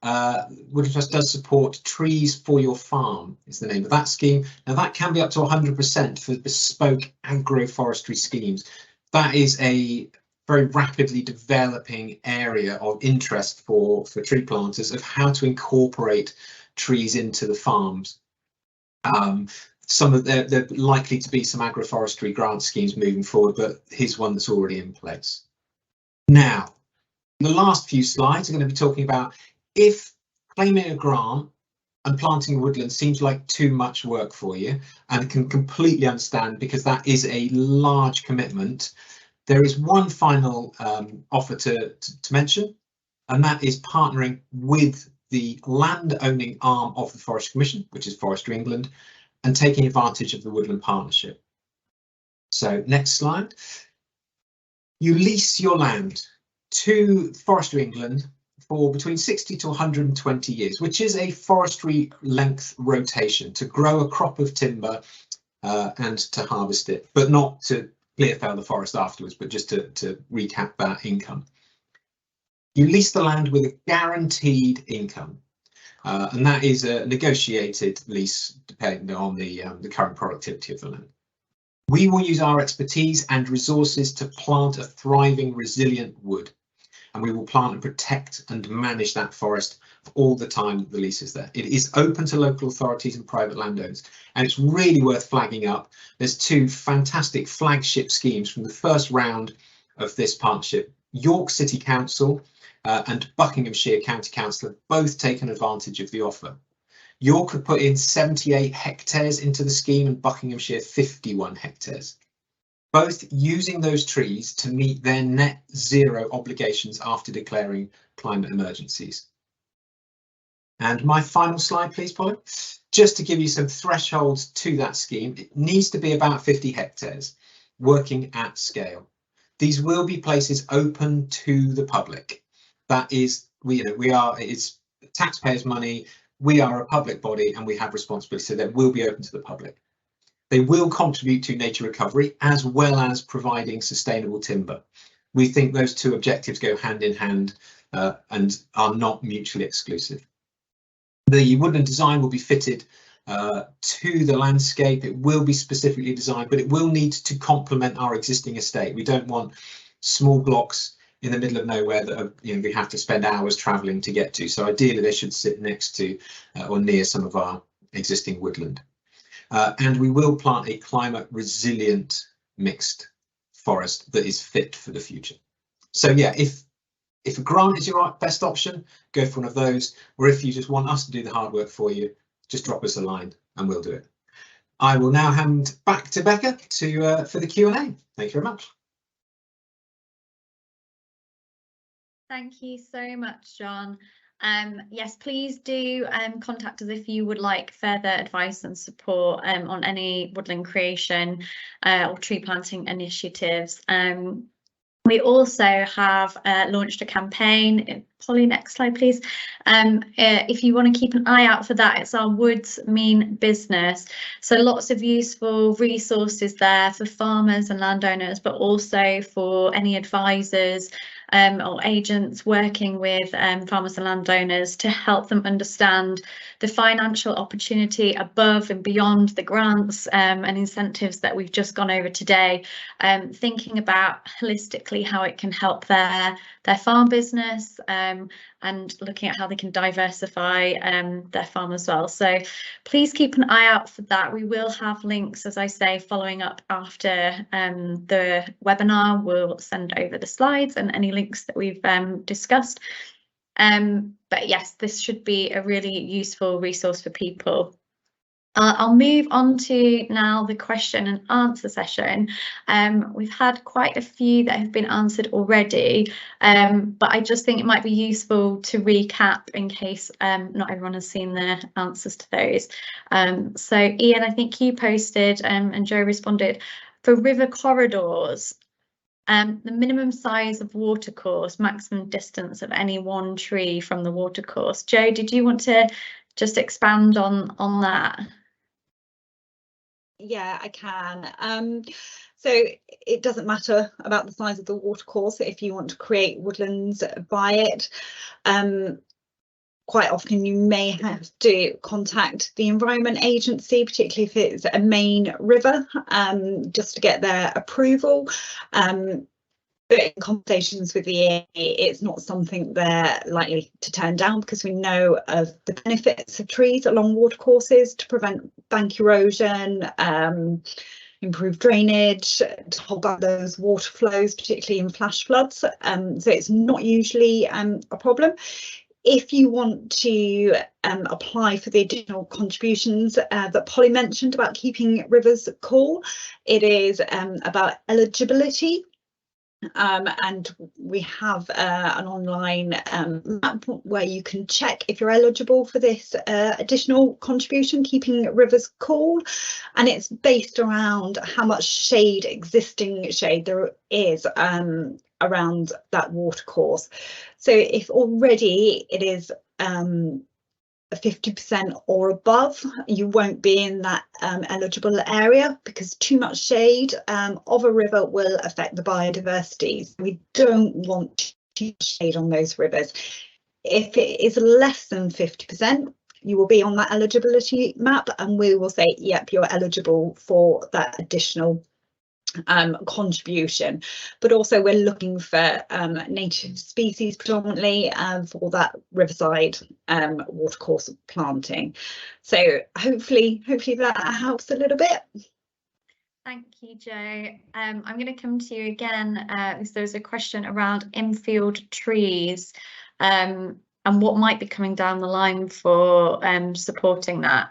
Woodland Trust does support Trees for Your Farm is the name of that scheme. Now that can be up to 100% for bespoke agroforestry schemes. That is a very rapidly developing area of interest for tree planters, of how to incorporate trees into the farms. They're likely to be some agroforestry grant schemes moving forward, but here's one that's already in place. Now, the last few slides are going to be talking about if claiming a grant and planting woodland seems like too much work for you, and can completely understand, because that is a large commitment. There is one final offer to mention, and that is partnering with the land-owning arm of the Forestry Commission, which is Forestry England, and taking advantage of the Woodland Partnership. So next slide. You lease your land to Forestry England for between 60 to 120 years, which is a forestry length rotation, to grow a crop of timber and to harvest it, but not to clear fell the forest afterwards, but just to recap that income. You lease the land with a guaranteed income, and that is a negotiated lease depending on the current productivity of the land. We will use our expertise and resources to plant a thriving, resilient wood, and we will plant and protect and manage that forest for all the time that the lease is there. It is open to local authorities and private landowners, and it's really worth flagging up. There's 2 fantastic flagship schemes from the first round of this partnership. York City Council and Buckinghamshire County Council have both taken advantage of the offer. York could put in 78 hectares into the scheme and Buckinghamshire 51 hectares, both using those trees to meet their net zero obligations after declaring climate emergencies. And my final slide, please, Polly. Just to give you some thresholds to that scheme, it needs to be about 50 hectares, working at scale. These will be places open to the public. That is, it's taxpayers' money. We are a public body and we have responsibility, so they will be open to the public. They will contribute to nature recovery as well as providing sustainable timber. We think those two objectives go hand in hand and are not mutually exclusive. The woodland design will be fitted to the landscape. It will be specifically designed, but it will need to complement our existing estate. We don't want small blocks in the middle of nowhere that are, we have to spend hours travelling to get to. So ideally they should sit next to or near some of our existing woodland. And we will plant a climate resilient mixed forest that is fit for the future. So yeah, if a grant is your best option, go for one of those. Or if you just want us to do the hard work for you, just drop us a line and we'll do it. I will now hand back to Becca for the Q&A. Thank you very much. Thank you so much, John. Yes, please do contact us if you would like further advice and support on any woodland creation or tree planting initiatives. We also have launched a campaign. Polly, next slide, please. If you want to keep an eye out for that, it's our Woods Mean Business. So lots of useful resources there for farmers and landowners, but also for any advisors or agents working with farmers and landowners to help them understand the financial opportunity above and beyond the grants and incentives that we've just gone over today, thinking about holistically how it can help their farm business and looking at how they can diversify their farm as well. So please keep an eye out for that. We will have links, as I say, following up after the webinar. We'll send over the slides and any links that we've discussed. But yes, this should be a really useful resource for people. I'll move on to now the question and answer session. We've had quite a few that have been answered already, but I just think it might be useful to recap in case not everyone has seen the answers to those. So Ian, I think you posted and Joe responded, for river corridors, the minimum size of watercourse, maximum distance of any one tree from the watercourse. Joe, did you want to just expand on that? Yeah, I can. So it doesn't matter about the size of the watercourse if you want to create woodlands by it. Quite often you may have to contact the Environment Agency, particularly if it's a main river, just to get their approval. But in conversations with the EA, it's not something they're likely to turn down because we know of the benefits of trees along watercourses to prevent bank erosion, improve drainage, to hold back those water flows, particularly in flash floods. So it's not usually a problem. If you want to apply for the additional contributions that Polly mentioned about keeping rivers cool, it is about eligibility. And we have an online map where you can check if you're eligible for this additional contribution, keeping rivers cool, and it's based around how much existing shade there is around that watercourse. So if already it is 50% or above, you won't be in that eligible area because too much shade of a river will affect the biodiversity. We don't want too much shade on those rivers. If it is less than 50%, you will be on that eligibility map and we will say, yep, you're eligible for that additional contribution. But also we're looking for native species predominantly for that riverside watercourse planting. So hopefully that helps a little bit. Thank you, Joe. I'm going to come to you again because there's a question around infield trees. and what might be coming down the line for supporting that?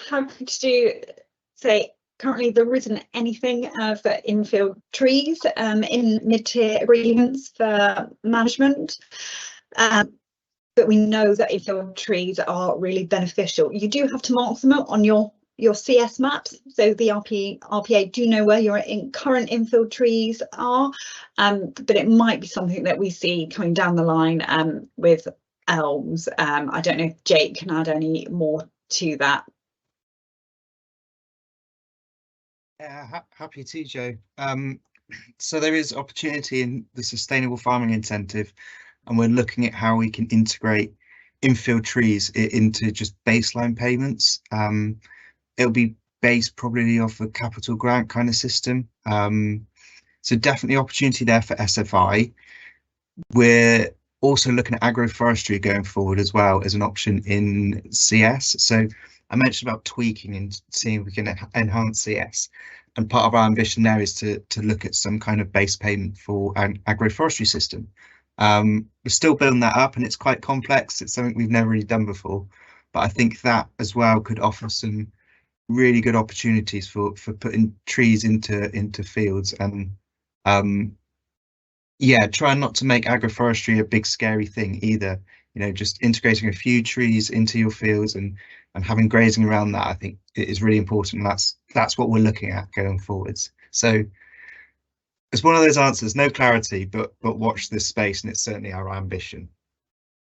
Happy to say currently there isn't anything for infield trees in mid-tier agreements for management, but we know that infield trees are really beneficial. You do have to mark them on your CS maps, so the RPA do know where your current infield trees are, but it might be something that we see coming down the line with elms. I don't know if Jake can add any more to that. Yeah, happy to, Joe. So there is opportunity in the sustainable farming incentive, and we're looking at how we can integrate infield trees into just baseline payments. It'll be based probably off a capital grant kind of system. So definitely opportunity there for SFI. We're also looking at agroforestry going forward as well as an option in CS. So I mentioned about tweaking and seeing if we can enhance CS. And part of our ambition there is to look at some kind of base payment for an agroforestry system. We're still building that up, and it's quite complex. It's something we've never really done before, but I think that as well could offer some really good opportunities for putting trees into fields, and yeah, try not to make agroforestry a big scary thing either. You know, just integrating a few trees into your fields and having grazing around that, I think it is really important. That's what we're looking at going forwards. So it's one of those answers, no clarity, but watch this space, and it's certainly our ambition.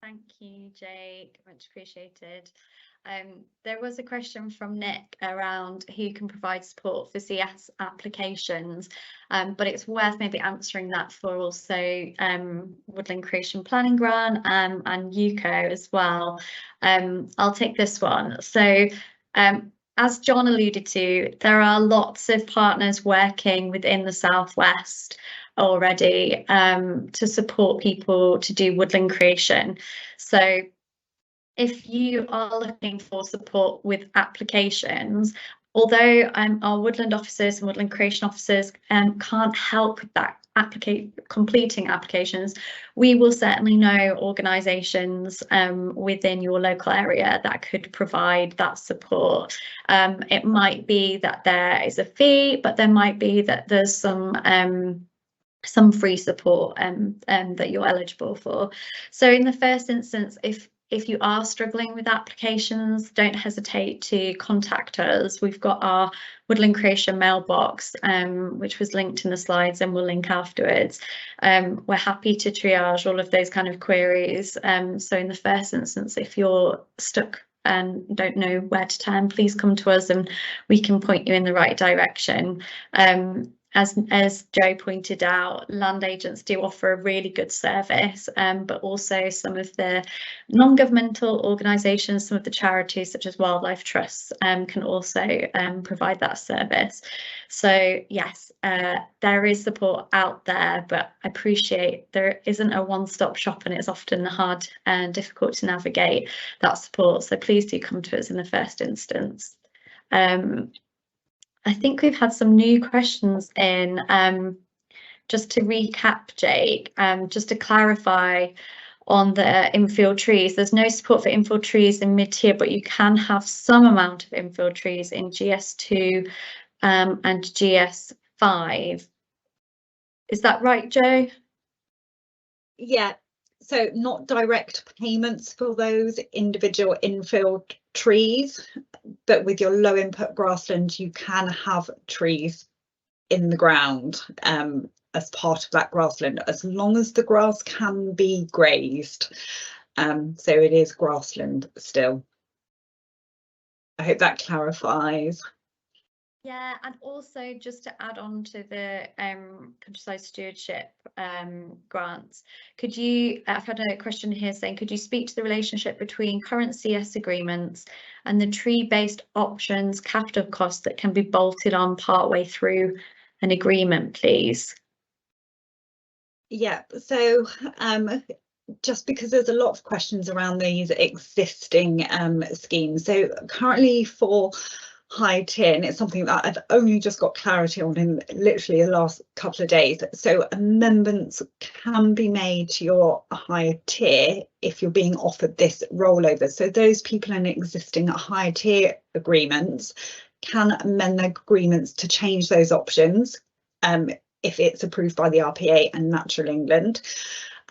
Thank you, Jake, much appreciated. There was a question from Nick around who can provide support for CS applications, but it's worth maybe answering that for also Woodland Creation Planning Grant and UCO as well. I'll take this one. So as John alluded to, there are lots of partners working within the Southwest already to support people to do woodland creation. So if you are looking for support with applications, although our woodland officers and woodland creation officers can't help with that completing applications, we will certainly know organisations within your local area that could provide that support. It might be that there is a fee, but there might be that there's some free support that you're eligible for. So in the first instance, if you are struggling with applications, don't hesitate to contact us. We've got our Woodland Creation mailbox, which was linked in the slides and we'll link afterwards. We're happy to triage all of those kind of queries. So in the first instance, if you're stuck and don't know where to turn, please come to us and we can point you in the right direction. As Joe pointed out, land agents do offer a really good service, but also some of the non-governmental organisations, some of the charities such as wildlife trusts can also provide that service. So yes, there is support out there, but I appreciate there isn't a one-stop shop, and it's often hard and difficult to navigate that support. So please do come to us in the first instance. I think we've had some new questions in. Just to recap, Jake, just to clarify on the infield trees, there's no support for infield trees in mid-tier, but you can have some amount of infield trees in GS2 and GS5. Is that right, Joe? Yeah, so not direct payments for those individual infield trees, but with your low input grassland, you can have trees in the ground as part of that grassland, as long as the grass can be grazed. So it is grassland still. I hope that clarifies. Yeah, and also just to add on to the countryside stewardship grants, could you, I've had a question here saying, could you speak to the relationship between current CS agreements and the tree-based options capital costs that can be bolted on partway through an agreement, please? Yeah, so just because there's a lot of questions around these existing schemes. So currently for high tier, and it's something that I've only just got clarity on in literally the last couple of days. So amendments can be made to your higher tier if you're being offered this rollover. So those people in existing higher tier agreements can amend their agreements to change those options if it's approved by the RPA and Natural England,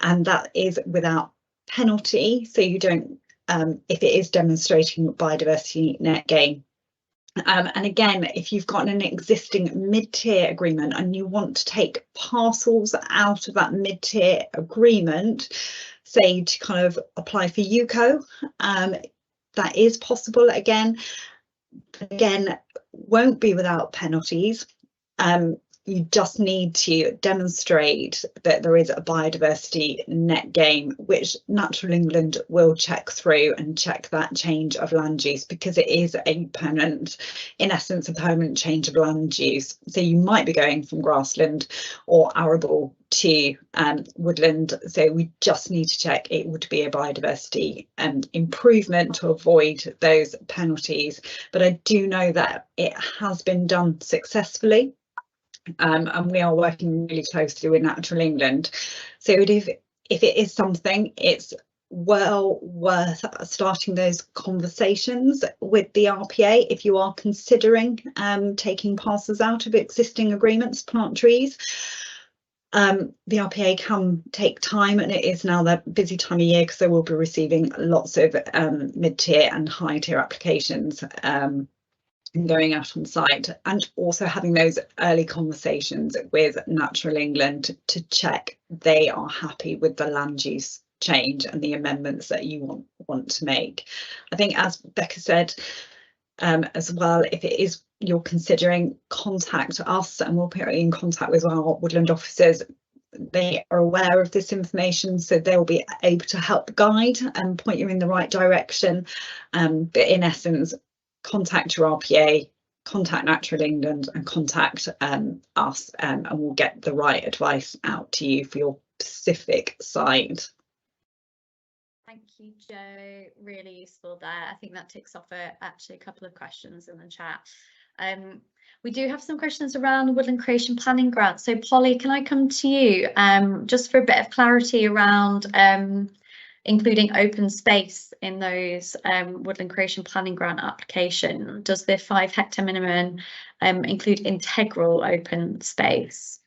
and that is without penalty. So you don't, if it is demonstrating biodiversity net gain. And again, if you've got an existing mid-tier agreement and you want to take parcels out of that mid-tier agreement, say to kind of apply for UCO, that is possible again. Again, won't be without penalties. You just need to demonstrate that there is a biodiversity net gain, which Natural England will check through and check that change of land use, because it is a permanent, in essence, a permanent change of land use. So you might be going from grassland or arable to woodland. So we just need to check it would be a biodiversity improvement to avoid those penalties. But I do know that it has been done successfully. And we are working really closely with Natural England. So if it is something, it's well worth starting those conversations with the RPA if you are considering taking parcels out of existing agreements to plant trees. The RPA can take time, and it is now their busy time of year because they will be receiving lots of mid-tier and high-tier applications going out on site, and also having those early conversations with Natural England to check they are happy with the land use change and the amendments that you want to make. I think, as Becca said as well, if it is you're considering, contact us and we'll put you in contact with our woodland officers. They are aware of this information, so they'll be able to help guide and point you in the right direction. But in essence, contact your RPA, contact Natural England and contact us, and we'll get the right advice out to you for your specific site. Thank you, Jo. Really useful there. I think that ticks off actually a couple of questions in the chat. We do have some questions around the Woodland Creation Planning Grant. So Polly, can I come to you just for a bit of clarity around including open space in those Woodland Creation Planning Grant application? Does the 5 hectare minimum include integral open space?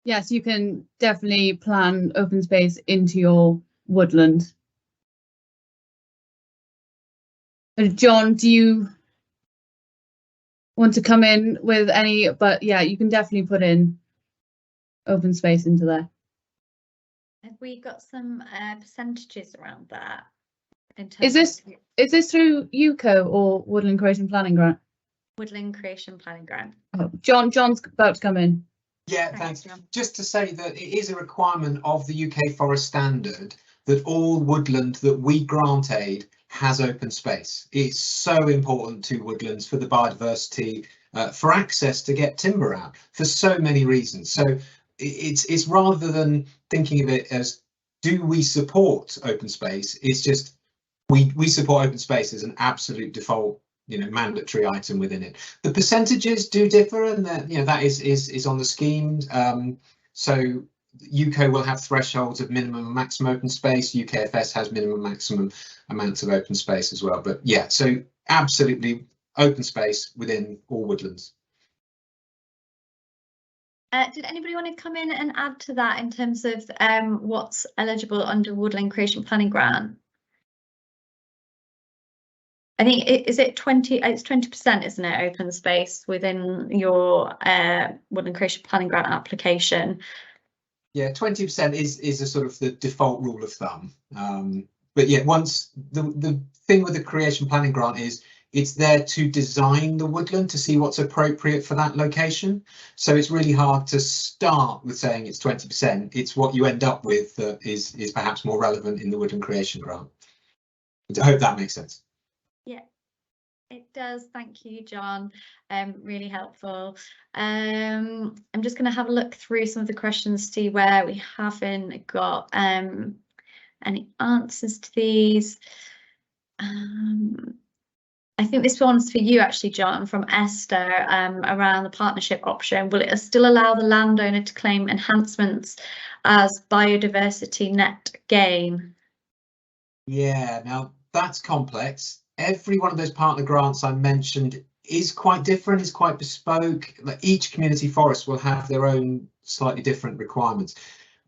Yes, you can definitely plan open space into your woodland. John, do you want to come in with any? But yeah, you can definitely put in open space into there. Have we got some percentages around that? Is this through UCO or Woodland Creation Planning Grant? Woodland Creation Planning Grant. Oh, John's about to come in. Yeah, thanks. Just to say that it is a requirement of the UK Forest Standard that all woodland that we grant aid has open space. It's so important to woodlands for the biodiversity, for access to get timber out, for so many reasons. So it's rather than thinking of it as, do we support open space? It's just we support open space as an absolute default, mandatory item within it. The percentages do differ, and that that is on the scheme. So UCO will have thresholds of minimum and maximum open space. UKFS has minimum and maximum amounts of open space as well. But yeah, so absolutely open space within all woodlands. Did anybody want to come in and add to that in terms of what's eligible under Woodland Creation Planning Grant? I think is it 20? It's 20%, isn't it? Open space within your Woodland Creation Planning Grant application. Yeah, 20% is a sort of the default rule of thumb. But yeah, once the thing with the Creation Planning Grant is it's there to design the woodland to see what's appropriate for that location. So it's really hard to start with saying it's 20%. It's what you end up with that is perhaps more relevant in the Woodland Creation Grant. I hope that makes sense. Yeah, it does. Thank you, John. Really helpful. I'm just going to have a look through some of the questions, see where we haven't got any answers to these. I think this one's for you actually, John, from Esther, around the partnership option. Will it still allow the landowner to claim enhancements as biodiversity net gain? Yeah, now that's complex. Every one of those partner grants I mentioned is quite different, is quite bespoke. Each community forest will have their own slightly different requirements.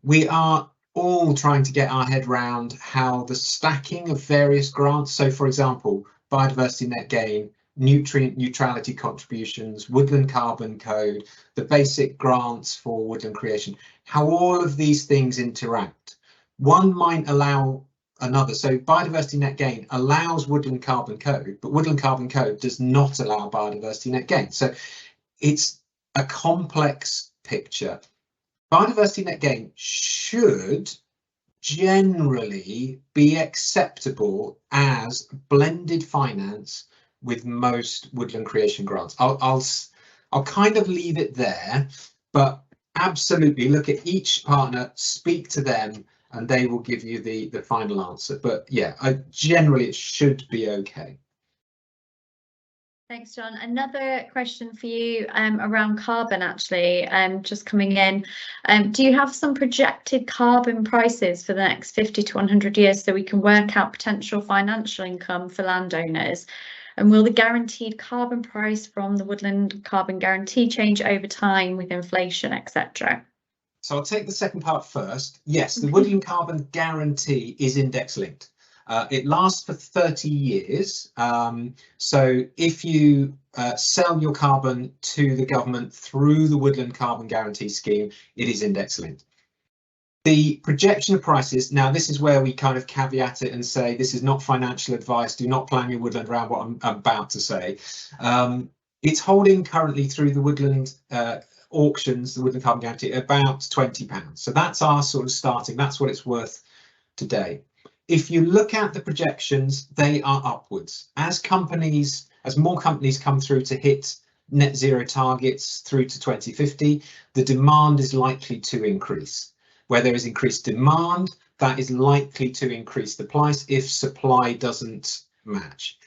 We are all trying to get our head round how the stacking of various grants, so for example, biodiversity net gain, nutrient neutrality contributions, woodland carbon code, the basic grants for woodland creation, how all of these things interact. One might allow another. So biodiversity net gain allows woodland carbon code, but woodland carbon code does not allow biodiversity net gain. So it's a complex picture. Biodiversity net gain should generally be acceptable as blended finance with most woodland creation grants. I'll kind of leave it there, but absolutely look at each partner, speak to them, and they will give you the final answer. But yeah, generally it should be okay. Thanks, John. Another question for you around carbon, actually, just coming in. Do you have some projected carbon prices for the next 50 to 100 years so we can work out potential financial income for landowners? And will the guaranteed carbon price from the woodland carbon guarantee change over time with inflation, etc.? So I'll take the second part first. Yes, the woodland carbon guarantee is index linked. It lasts for 30 years. So if you sell your carbon to the government through the woodland carbon guarantee scheme, it is index linked. The projection of prices, now this is where we kind of caveat it and say this is not financial advice, do not plan your woodland around what I'm about to say. It's holding currently through the woodland auctions, the woodland carbon guarantee, about £20. So that's our sort of starting, that's what it's worth today. If you look at the projections, they are upwards. As more companies come through to hit net zero targets through to 2050, the demand is likely to increase. Where there is increased demand, that is likely to increase the price if supply doesn't match.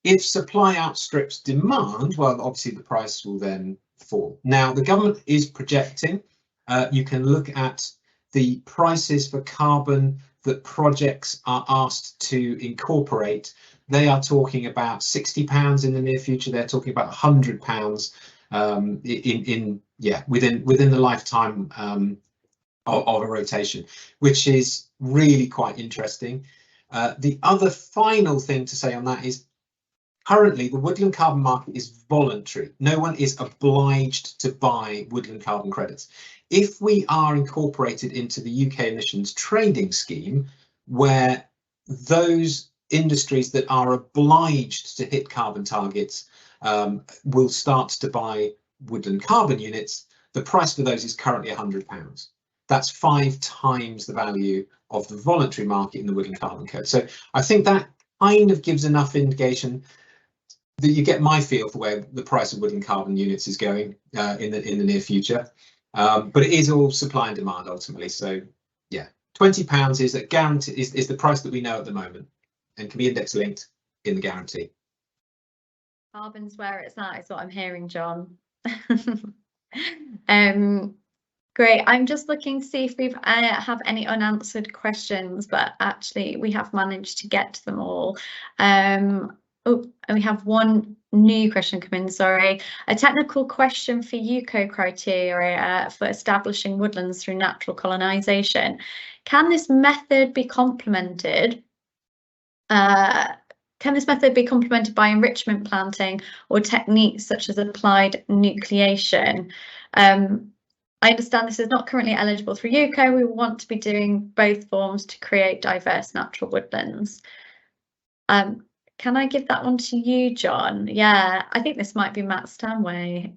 If supply outstrips demand, well, obviously the price will then fall. Now, the government is projecting, you can look at the prices for carbon that projects are asked to incorporate. They are talking about £60 in the near future. They're talking about £100 within the lifetime of a rotation, which is really quite interesting. The other final thing to say on that is currently the woodland carbon market is voluntary. No one is obliged to buy woodland carbon credits. If we are incorporated into the UK emissions trading scheme, where those industries that are obliged to hit carbon targets will start to buy woodland carbon units, the price for those is currently £100. That's 5 times the value of the voluntary market in the woodland carbon code. So I think that kind of gives enough indication that you get my feel for where the price of woodland carbon units is going in the near future. But it is all supply and demand ultimately. So yeah, £20 is a guarantee, is the price that we know at the moment and can be index linked in the guarantee. Carbon's where it's at is what I'm hearing, John. Great. I'm just looking to see if we have any unanswered questions, but actually we have managed to get to them all. Oh, and we have one new question come in, sorry. A technical question for UCO criteria for establishing woodlands through natural colonisation. Can this method be complemented? By enrichment planting or techniques such as applied nucleation? I understand this is not currently eligible through UCO. We want to be doing both forms to create diverse natural woodlands. Can I give that one to you, John? Yeah, I think this might be Matt Stanway.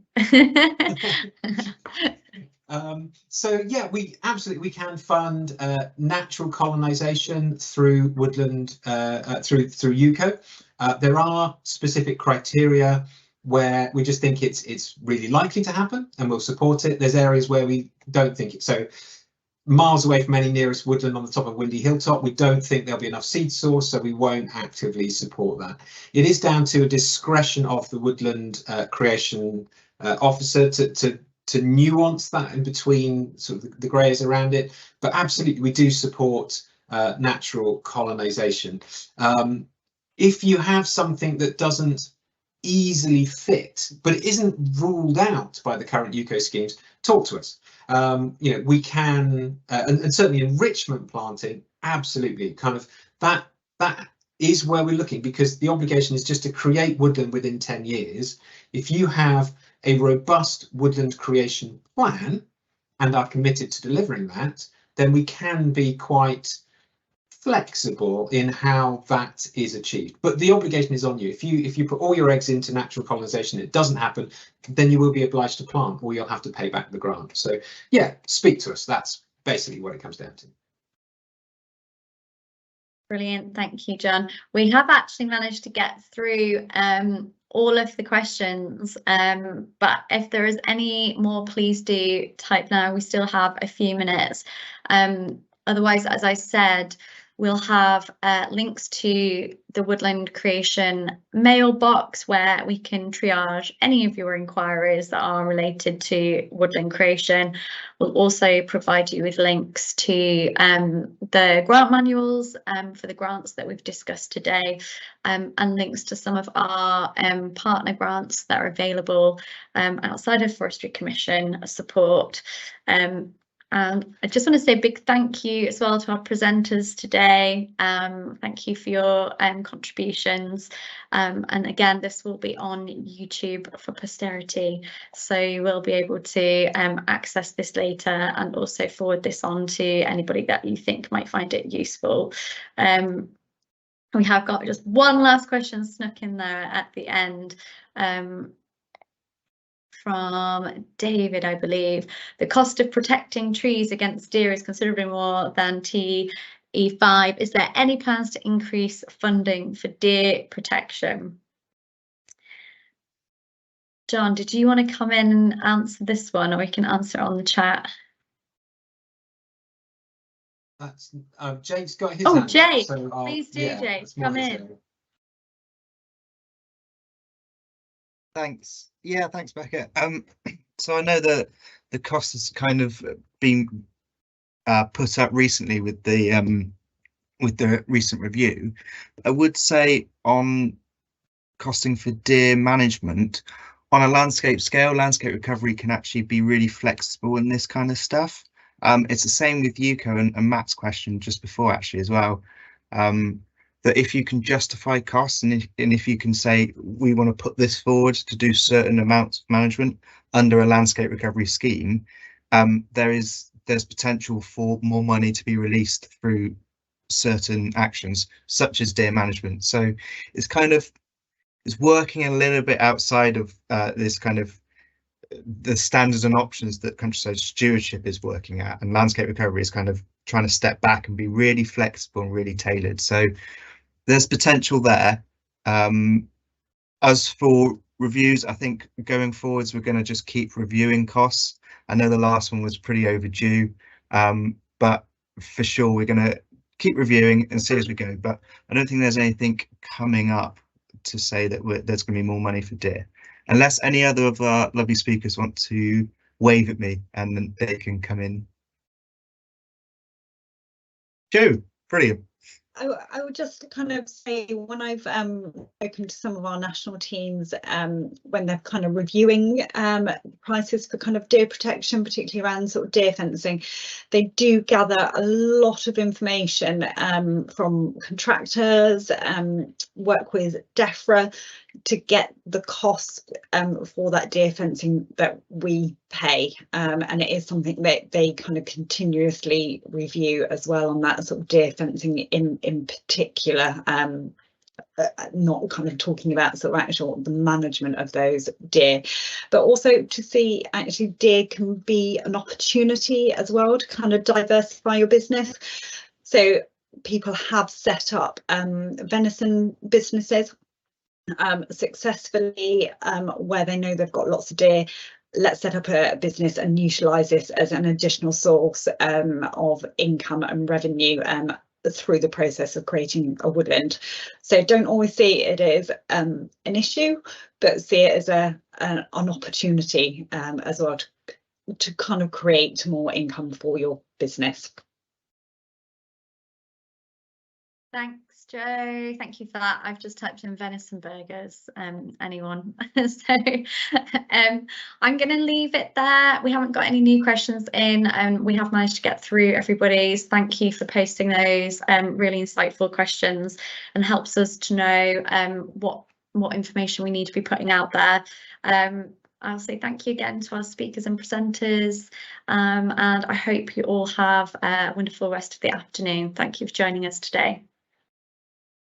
So yeah, we can fund natural colonisation through woodland through UCO. There are specific criteria where we just think it's really likely to happen and we'll support it. There's areas where we don't think it. So miles away from any nearest woodland on the top of Windy Hilltop. We don't think there'll be enough seed source, so we won't actively support that. It is down to a discretion of the woodland creation officer to nuance that in between sort of the greys around it. But absolutely, we do support natural colonisation. If you have something that doesn't easily fit, but it isn't ruled out by the current UCO schemes, talk to us. You know, we can, and certainly enrichment planting, absolutely, kind of that is where we're looking, because the obligation is just to create woodland within 10 years. If you have a robust woodland creation plan and are committed to delivering that, then we can be quite flexible in how that is achieved. But the obligation is on you. If you put all your eggs into natural colonisation, it doesn't happen, then you will be obliged to plant, or you'll have to pay back the grant. So yeah, speak to us. That's basically what it comes down to. Brilliant, thank you, John. We have actually managed to get through all of the questions, but if there is any more, please do type now. We still have a few minutes. Otherwise, as I said, we'll have links to the Woodland Creation mailbox where we can triage any of your inquiries that are related to woodland creation. We'll also provide you with links to the grant manuals for the grants that we've discussed today, and links to some of our partner grants that are available outside of Forestry Commission support. And I just want to say a big thank you as well to our presenters today. Thank you for your contributions. And again, this will be on YouTube for posterity, so you will be able to access this later and also forward this on to anybody that you think might find it useful. We have got just one last question snuck in there at the end. From David, I believe. The cost of protecting trees against deer is considerably more than TE5. Is there any plans to increase funding for deer protection? John, did you want to come in and answer this one, or we can answer it on the chat? That's Jake's got his Oh, hand Jake, up, so please do, yeah, Jake, come in. Thanks. Yeah, thanks, Becca. So I know that the cost has kind of been put up recently with the recent review. I would say on costing for deer management on a landscape scale, landscape recovery can actually be really flexible in this kind of stuff. It's the same with UCO and Matt's question just before actually as well. That if you can justify costs and if you can say we want to put this forward to do certain amounts of management under a landscape recovery scheme, there's potential for more money to be released through certain actions such as deer management. So it's working a little bit outside of this kind of the standards and options that countryside stewardship is working at, and landscape recovery is kind of trying to step back and be really flexible and really tailored. So there's potential there. As for reviews, I think going forwards we're going to just keep reviewing costs. I know the last one was pretty overdue, but for sure we're going to keep reviewing and see as we go. But I don't think there's anything coming up to say that there's going to be more money for deer, unless any other of our lovely speakers want to wave at me and then they can come in. Joe, brilliant. I would just kind of say, when I've spoken to some of our national teams, when they're kind of reviewing prices for kind of deer protection, particularly around sort of deer fencing, they do gather a lot of information from contractors, work with DEFRA to get the cost for that deer fencing that we pay, and it is something that they kind of continuously review as well on that sort of deer fencing in particular, not kind of talking about sort of the management of those deer, but also to see actually deer can be an opportunity as well to kind of diversify your business. So people have set up venison businesses successfully where they know they've got lots of deer, let's set up a business and utilise this as an additional source of income and revenue through the process of creating a woodland. So don't always see it as an issue, but see it as an opportunity as well to kind of create more income for your business. Thanks, Jo. Thank you for that. I've just typed in venison burgers, anyone. So I'm going to leave it there. We haven't got any new questions in, and we have managed to get through everybody's. Thank you for posting those really insightful questions, and helps us to know what information we need to be putting out there. I'll say thank you again to our speakers and presenters, and I hope you all have a wonderful rest of the afternoon. Thank you for joining us today.